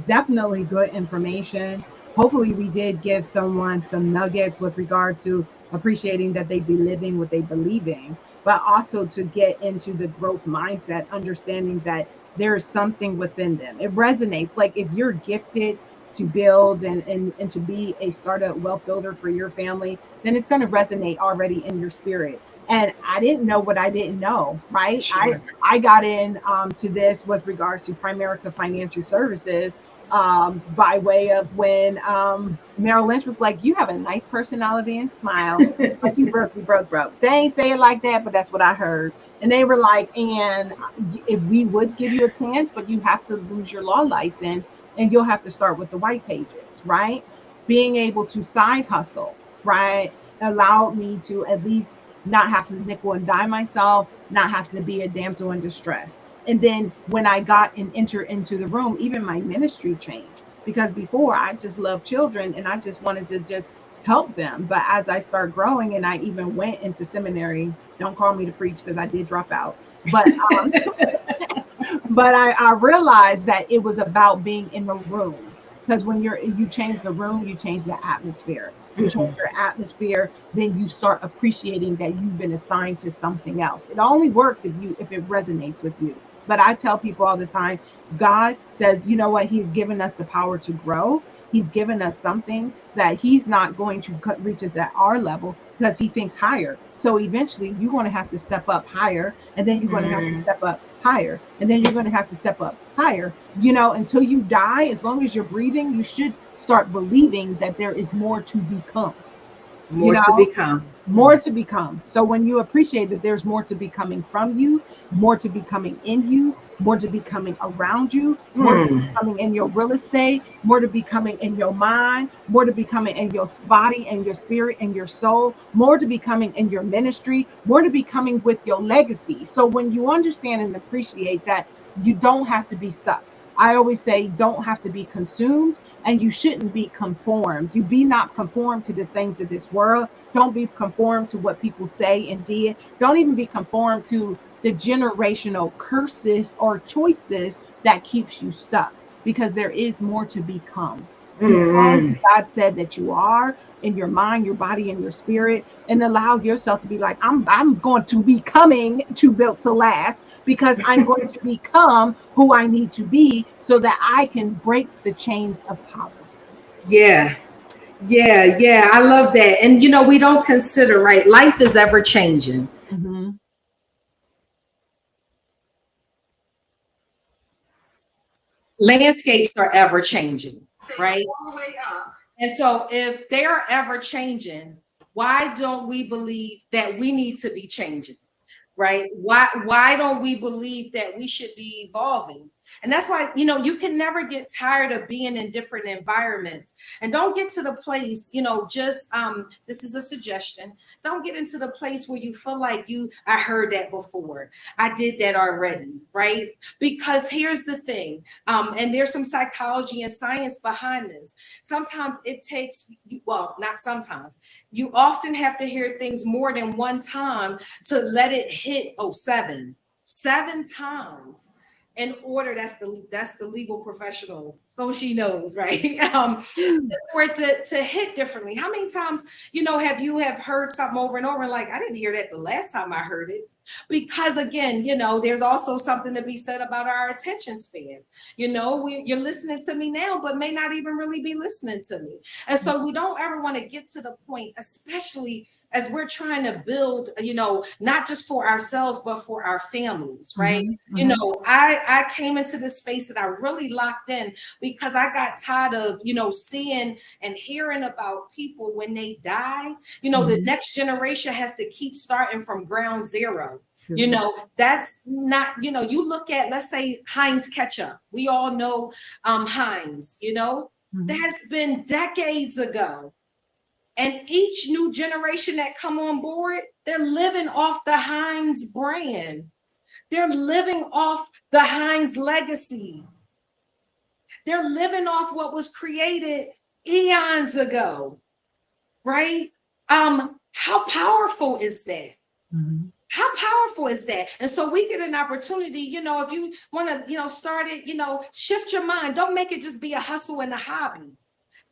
definitely good information. Hopefully we did give someone some nuggets with regards to appreciating that they be living what they believe in, but also to get into the growth mindset, understanding that there is something within them. It resonates. Like if you're gifted to build and to be a startup wealth builder for your family, then it's going to resonate already in your spirit. And I didn't know what I didn't know, right? Sure. I got in to this with regards to Primerica Financial Services by way of when Merrill Lynch was like, you have a nice personality and smile, but you broke. They ain't say it like that, but that's what I heard. And they were like, and if we would give you a chance, but you have to lose your law license and you'll have to start with the white pages, right? Being able to side hustle, right, allowed me to at least not have to nickel and dime myself, not having to be a damsel in distress. And then when I got and entered into the room, even my ministry changed, because before I just loved children and I just wanted to just help them. But as I start growing and I even went into seminary, don't call me to preach because I did drop out. But but I realized that it was about being in the room, because when you change the room, you change the atmosphere. You change your atmosphere, then you start appreciating that you've been assigned to something else. It only works if it resonates with you. But I tell people all the time, God says, you know what? He's given us the power to grow. He's given us something that he's not going to reach us at our level because he thinks higher. So eventually you're going to have to step up higher, and then you're going to have to step up higher, and then you're going to have to step up higher, until you die. As long as you're breathing, you should start believing that there is more to become. More to become. So when you appreciate that there's more to be coming from you, more to be coming in you, more to be coming around you, more to be coming in your real estate, more to be coming in your mind, more to be coming in your body and your spirit and your soul, more to be coming in your ministry, more to be coming with your legacy. So when you understand and appreciate that, you don't have to be stuck. I always say, don't have to be consumed, and you shouldn't be conformed. You be not conformed to the things of this world. Don't be conformed to what people say and did. Don't even be conformed to the generational curses or choices that keeps you stuck, because there is more to become. God said that you are in your mind, your body, and your spirit, and allow yourself to be like, I'm going to be coming to Built to Last, because I'm going to become who I need to be so that I can break the chains of power. Yeah. I love that. And we don't consider, right? Life is ever changing. Mm-hmm. Landscapes are ever changing, right? All the way up. And so if they are ever changing, why don't we believe that we need to be changing, right? Why don't we believe that we should be evolving? And that's why, you know, you can never get tired of being in different environments. And don't get to the place, you know, just this is a suggestion. Don't get into the place where you feel like I heard that before. I did that already, right? Because here's the thing, and there's some psychology and science behind this. Sometimes it takes, well, not sometimes, you often have to hear things more than one time to let it hit, oh, seven times in order. That's the legal professional, so she knows, right? For it to hit differently. How many times, you know, have heard something over and over and like, I didn't hear that the last time I heard it? Because again, you know, there's also something to be said about our attention spans. You know, you're listening to me now, but may not even really be listening to me. And so we don't ever want to get to the point, especially as we're trying to build, you know, not just for ourselves, but for our families, right? Mm-hmm. You know, I came into this space that I really locked in because I got tired of, you know, seeing and hearing about people when they die. You know, the next generation has to keep starting from ground zero. You know, that's not, you know, you look at, let's say, Heinz ketchup. We all know Heinz, you know, that's been decades ago. And each new generation that come on board, they're living off the Heinz brand. They're living off the Heinz legacy. They're living off what was created eons ago, right? How powerful is that? How powerful is that? And so we get an opportunity, you know, if you want to, you know, start it, you know, shift your mind. Don't make it just be a hustle and a hobby.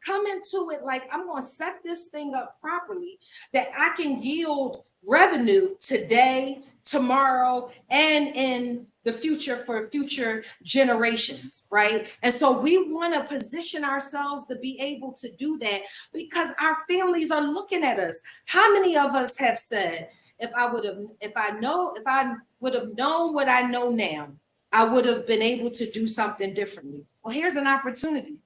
Come into it like, I'm going to set this thing up properly that I can yield revenue today, tomorrow, and in the future for future generations, right? And so we want to position ourselves to be able to do that because our families are looking at us. How many of us have said, if I would have known what I know now, I would have been able to do something differently. Well, here's an opportunity,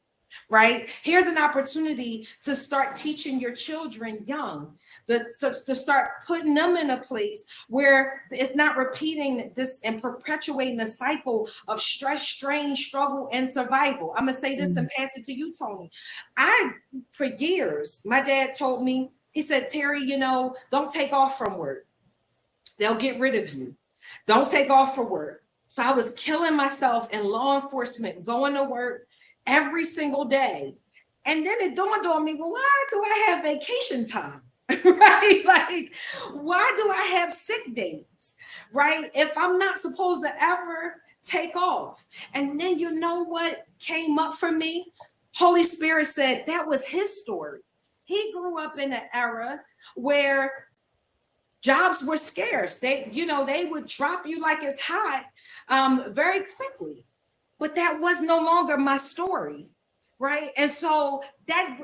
right? Here's an opportunity to start teaching your children young, to start putting them in a place where it's not repeating this and perpetuating a cycle of stress, strain, struggle, and survival. I'm gonna say this and pass it to you, Tony. For years, my dad told me, he said, Terry, you know, don't take off from work. They'll get rid of you. Don't take off for work. So I was killing myself in law enforcement, going to work every single day. And then it dawned on me, well, why do I have vacation time? Right? Like, why do I have sick days? Right? If I'm not supposed to ever take off. And then you know what came up for me? Holy Spirit said that was his story. He grew up in an era where jobs were scarce. They would drop you like it's hot very quickly. But that was no longer my story, right? And so that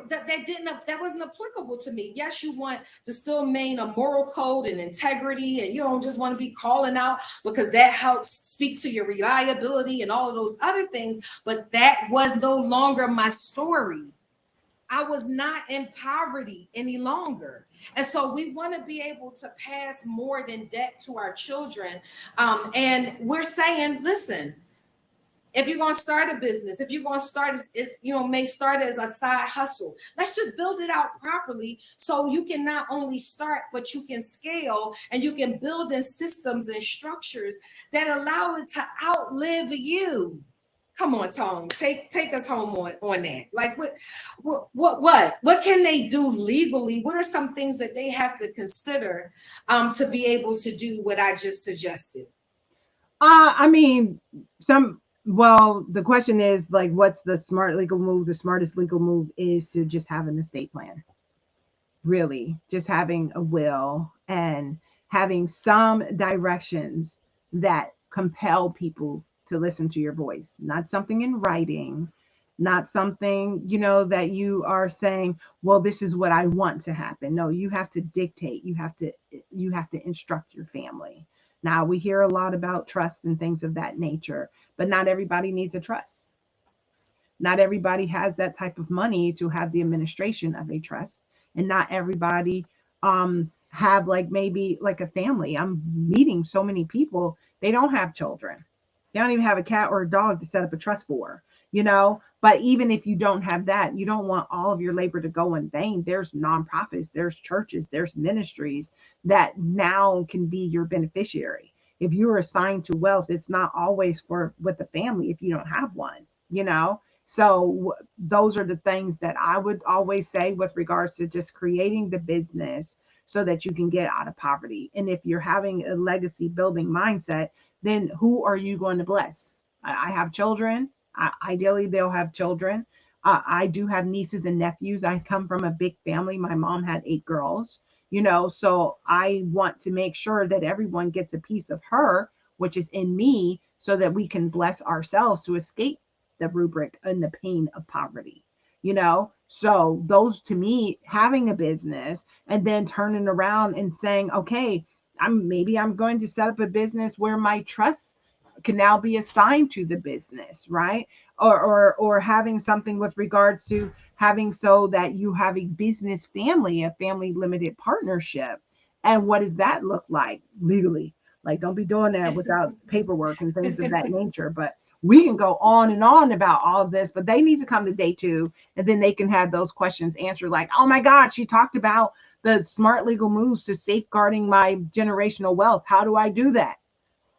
wasn't applicable to me. Yes, you want to still maintain a moral code and integrity, and you don't just want to be calling out because that helps speak to your reliability and all of those other things. But that was no longer my story. I was not in poverty any longer. And so we want to be able to pass more than debt to our children. And we're saying, listen, if you're going to start a business, if you're going to start, may start as a side hustle, let's just build it out properly so you can not only start, but you can scale and you can build in systems and structures that allow it to outlive you. Come on, Tone, take us home on that. Like what can they do legally? What are some things that they have to consider to be able to do what I just suggested? I mean, the question is like, what's the smart legal move? The smartest legal move is to just have an estate plan. Really, just having a will and having some directions that compel people to listen to your voice, not something in writing, not something, that you are saying, well, this is what I want to happen. No, you have to dictate. You have to instruct your family. Now, we hear a lot about trust and things of that nature, but not everybody needs a trust. Not everybody has that type of money to have the administration of a trust, and not everybody have maybe a family. I'm meeting so many people, they don't have children. They don't even have a cat or a dog to set up a trust for, you know. But even if you don't have that, you don't want all of your labor to go in vain. There's nonprofits, there's churches, there's ministries that now can be your beneficiary. If you're assigned to wealth, it's not always for with the family if you don't have one, you know. So those are the things that I would always say with regards to just creating the business so that you can get out of poverty. And if you're having a legacy building mindset, then who are you going to bless? I have children. Ideally, they'll have children. I do have nieces and nephews. I come from a big family. My mom had 8 girls, you know, so I want to make sure that everyone gets a piece of her, which is in me, so that we can bless ourselves to escape the rubric and the pain of poverty, you know. So those, to me, having a business and then turning around and saying, okay, I'm going to set up a business where my trust can now be assigned to the business, right? Or having something with regards to having so that you have a business family, a family limited partnership. And what does that look like legally? Like, don't be doing that without paperwork and things of that nature. But we can go on and on about all of this, but they need to come to day 2, and then they can have those questions answered. Like, oh my God, she talked about the smart legal moves to safeguarding my generational wealth. How do I do that?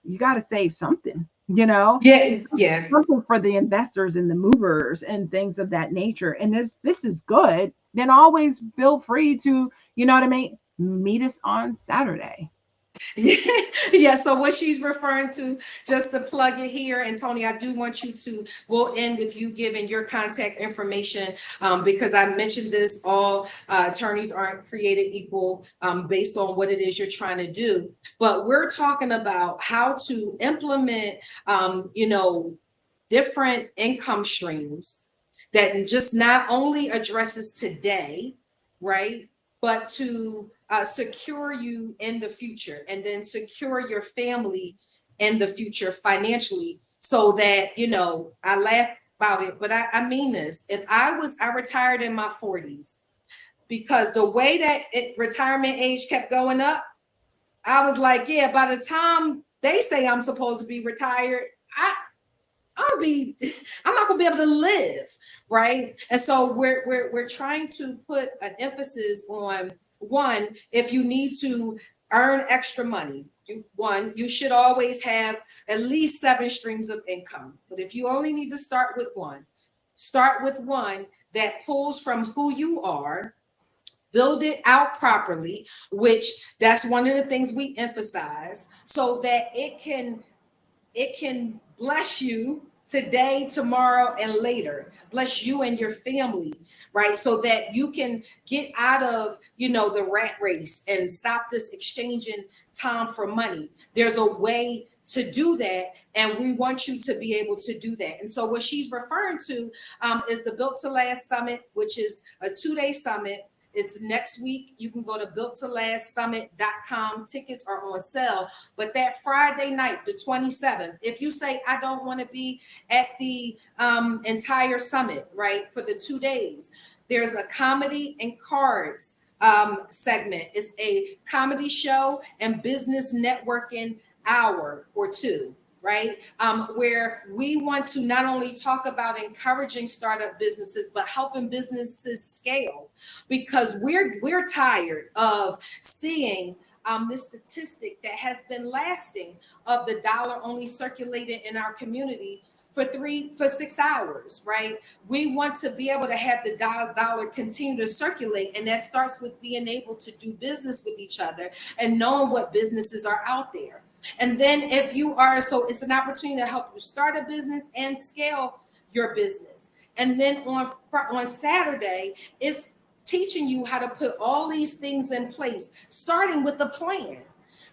You got to save something, you know, Yeah. something for the investors and the movers and things of that nature. And this is good. Then always feel free to, you know what I mean, meet us on Saturday. Yeah, so what she's referring to, just to plug it here, and Tony, I do want you to, we'll end with you giving your contact information, because I mentioned this, all attorneys aren't created equal, based on what it is you're trying to do. But we're talking about how to implement, you know, different income streams that just not only addresses today, right? But to secure you in the future, and then secure your family in the future financially, so that, you know, I laugh about it, but I mean this. If I retired in my 40s, because the way that retirement age kept going up, I was like, yeah, by the time they say I'm supposed to be retired, I'll be, I'm not gonna be able to live, right? And so we're trying to put an emphasis on, one, if you need to earn extra money, you should always have at least 7 streams of income. But if you only need to start with one that pulls from who you are, build it out properly, which that's one of the things we emphasize, so that it can bless you today, tomorrow, and later. Bless you and your family, right? So that you can get out of, you know, the rat race and stop this exchanging time for money. There's a way to do that, and we want you to be able to do that. And so what she's referring to is the Built to Last Summit, which is a 2-day summit. It's next week. You can go to builttolastsummit.com. Tickets are on sale. But that Friday night, the 27th, if you say, I don't want to be at the entire summit, right, for the 2 days, there's a comedy and cards segment. It's a comedy show and business networking hour or two, right? Where we want to not only talk about encouraging startup businesses, but helping businesses scale, because we're tired of seeing this statistic that has been lasting of the dollar only circulated in our community for 6 hours, right? We want to be able to have the dollar continue to circulate, and that starts with being able to do business with each other and knowing what businesses are out there. And then if you are, so it's an opportunity to help you start a business and scale your business. And then on Saturday, it's teaching you how to put all these things in place, starting with a plan,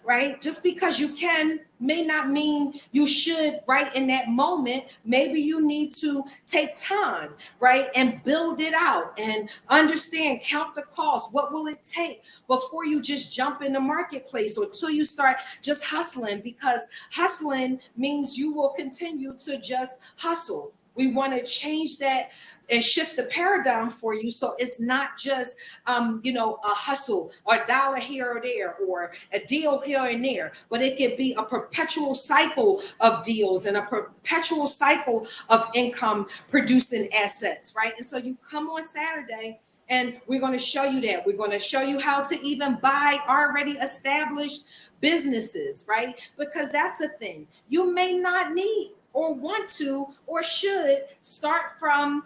right? Just because you can may not mean you should right in that moment. Maybe you need to take time, right? And build it out and understand, count the cost. What will it take before you just jump in the marketplace, or till you start just hustling? Because hustling means you will continue to just hustle. We want to change that and shift the paradigm for you. So it's not just, a hustle or a dollar here or there or a deal here and there, but it could be a perpetual cycle of deals and a perpetual cycle of income producing assets, right? And so you come on Saturday and we're going to show you that. We're going to show you how to even buy already established businesses, right? Because that's the thing. You may not need or want to or should start from,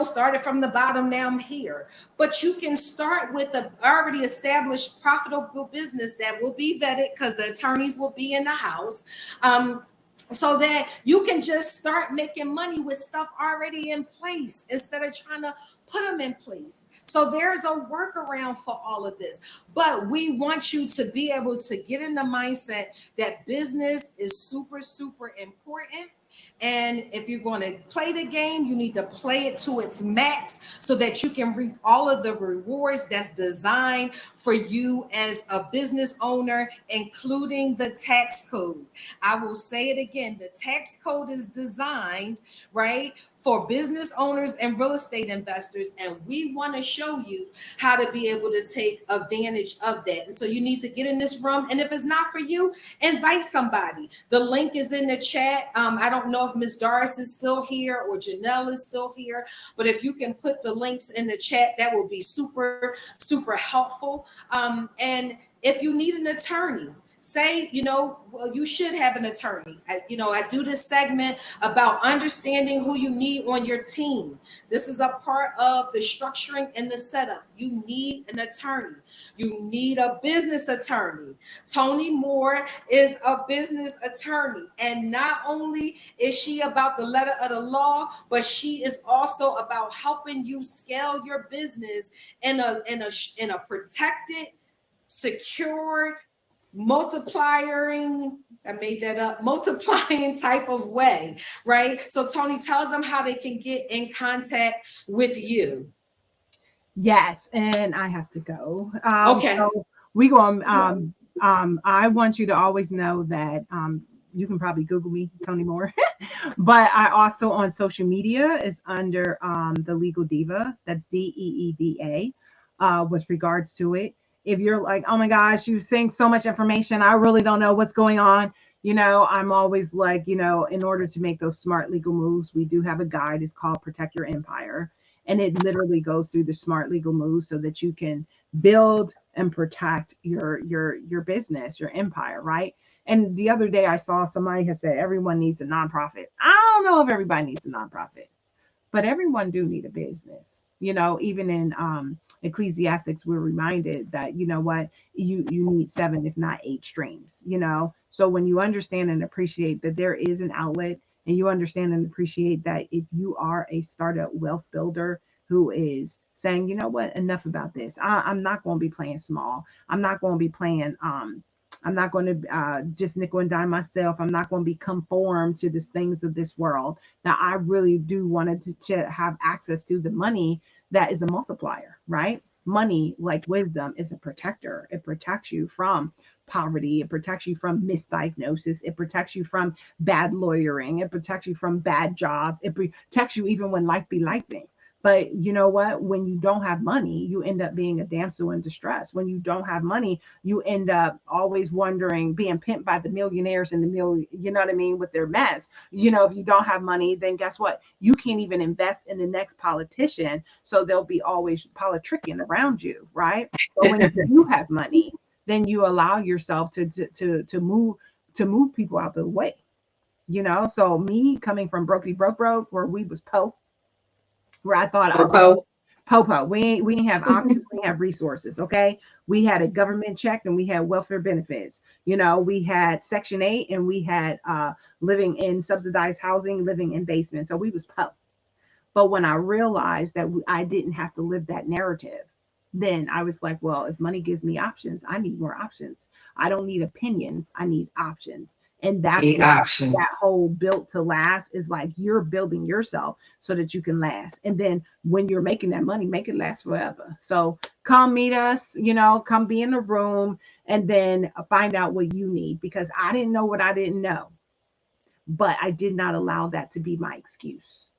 started from the bottom, now I'm here. But you can start with a already established profitable business that will be vetted because the attorneys will be in the house. So that you can just start making money with stuff already in place instead of trying to put them in place. So there's a workaround for all of this. But we want you to be able to get in the mindset that business is super, super important. And if you're going to play the game, you need to play it to its max so that you can reap all of the rewards that's designed for you as a business owner, including the tax code. I will say it again. The tax code is designed, right, for business owners and real estate investors. And we want to show you how to be able to take advantage of that. And so you need to get in this room. And if it's not for you, invite somebody. The link is in the chat. I don't know if Miss Doris is still here or Janelle is still here, but if you can put the links in the chat, that will be super, super helpful. And if you need an attorney, say, well, you should have an attorney. I do this segment about understanding who you need on your team. This is a part of the structuring and the setup. You need an attorney. You need a business attorney. Tony Moore is a business attorney. And not only is she about the letter of the law, but she is also about helping you scale your business in a protected, secured, multiplying type of way, right? So Tony, tell them how they can get in contact with you. Yes, and I have to go. Okay. So we go. I want you to always know that you can probably Google me, Tony Moore, but I also on social media is under the Legal Diva. That's DEEVA. With regards to it, if you're like, oh my gosh, you're saying so much information, I really don't know what's going on. I'm always like, in order to make those smart legal moves, we do have a guide. It's called Protect Your Empire. And it literally goes through the smart legal moves so that you can build and protect your business, your empire, right? And the other day I saw somebody had said everyone needs a nonprofit. I don't know if everybody needs a nonprofit, but everyone do need a business. Even in Ecclesiastics, we're reminded that what you need 7, if not 8 streams. So when you understand and appreciate that there is an outlet, and you understand and appreciate that if you are a startup wealth builder who is saying, enough about this. I'm not going to be playing small. I'm not going to be playing, I'm not going to just nickel and dime myself. I'm not going to be conformed to the things of this world. Now, I really do want to have access to the money that is a multiplier, right? Money, like wisdom, is a protector. It protects you from poverty. It protects you from misdiagnosis. It protects you from bad lawyering. It protects you from bad jobs. It protects you even when life be lifing. But you know what? When you don't have money, you end up being a damsel in distress. When you don't have money, you end up always wondering, being pimped by the millionaires and you know what I mean, with their mess. If you don't have money, then guess what? You can't even invest in the next politician. So there'll be always politicking around you, right? But when you have money, then you allow yourself to move people out of the way. So me coming from broke, where we was where I thought Popo. We didn't have options, we didn't have resources. Okay. We had a government check and we had welfare benefits. We had Section 8 and we had living in subsidized housing, living in basements. So we was po. But when I realized that I didn't have to live that narrative, then I was like, well, if money gives me options, I need more options. I don't need opinions. I need options. And that's that whole built to last is like you're building yourself so that you can last. And then when you're making that money, make it last forever. So come meet us, come be in the room and then find out what you need, because I didn't know what I didn't know, but I did not allow that to be my excuse.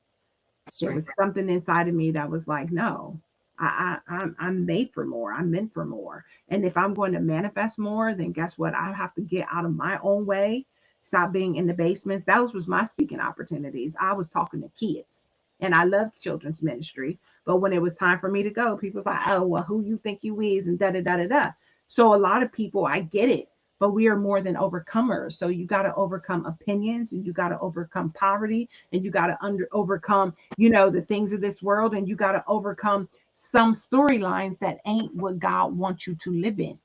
There was something inside of me that was like, no, I'm made for more. I'm meant for more. And if I'm going to manifest more, then guess what? I have to get out of my own way, stop being in the basements. Those was my speaking opportunities. I was talking to kids, and I loved children's ministry. But when it was time for me to go, people was like, oh, well, who you think you is, and da da da da da. So a lot of people, I get it, but we are more than overcomers. So you got to overcome opinions, and you got to overcome poverty, and you got to overcome, the things of this world, and you got to overcome some storylines that ain't what God wants you to live in.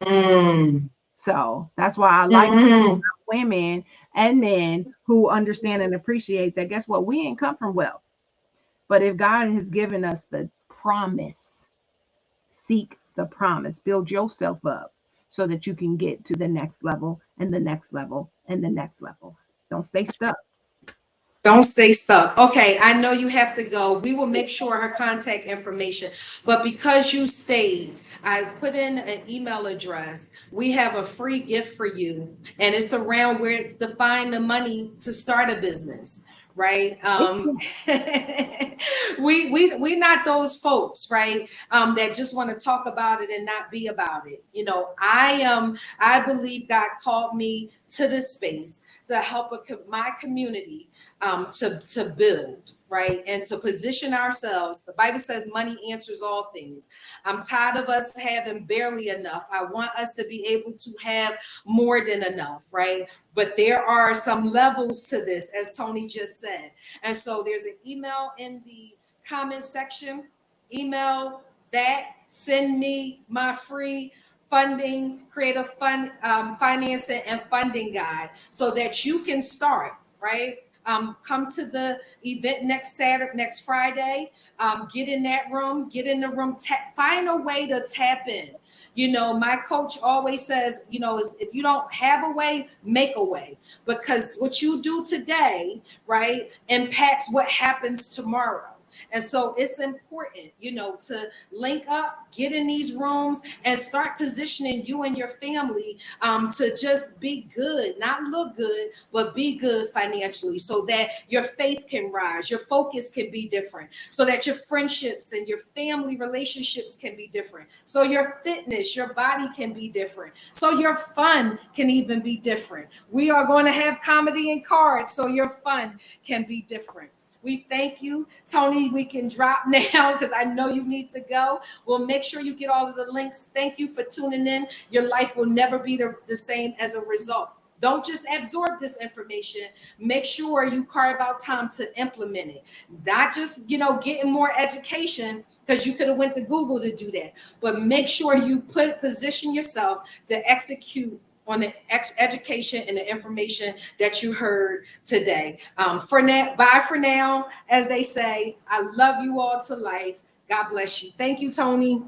Mm. So that's why I like women and men who understand and appreciate that. Guess what? We ain't come from wealth. But if God has given us the promise, seek the promise, build yourself up so that you can get to the next level and the next level and the next level. Don't stay stuck. Don't stay stuck. Okay, I know you have to go. We will make sure her contact information. But because you stayed, I put in an email address. We have a free gift for you, and it's around where to find the money to start a business. Right. We not those folks, right? That just want to talk about it and not be about it. I believe God called me to this space to help my community to build, right? And to position ourselves. The Bible says money answers all things. I'm tired of us having barely enough. I want us to be able to have more than enough, right? But there are some levels to this, as Tony just said. And so there's an email in the comment section. Email that, send me my free funding, creative fund, financing and funding guide so that you can start, right? Come to the event next Saturday, next Friday. Get in that room, get in the room, find a way to tap in. My coach always says, if you don't have a way, make a way, because what you do today, right, impacts what happens tomorrow. And so it's important, to link up, get in these rooms, and start positioning you and your family to just be good, not look good, but be good financially, so that your faith can rise, your focus can be different, so that your friendships and your family relationships can be different, so your fitness, your body can be different, so your fun can even be different. We are going to have comedy and cards, so your fun can be different. We thank you, Tony. We can drop now because I know you need to go. We'll make sure you get all of the links. Thank you for tuning in. Your life will never be the same as a result. Don't just absorb this information. Make sure you carve out time to implement it. Not just, getting more education, because you could have went to Google to do that. But make sure you position yourself to execute on the education and the information that you heard today. For now, bye for now, as they say. I love you all to life. God bless you. Thank you, Tony.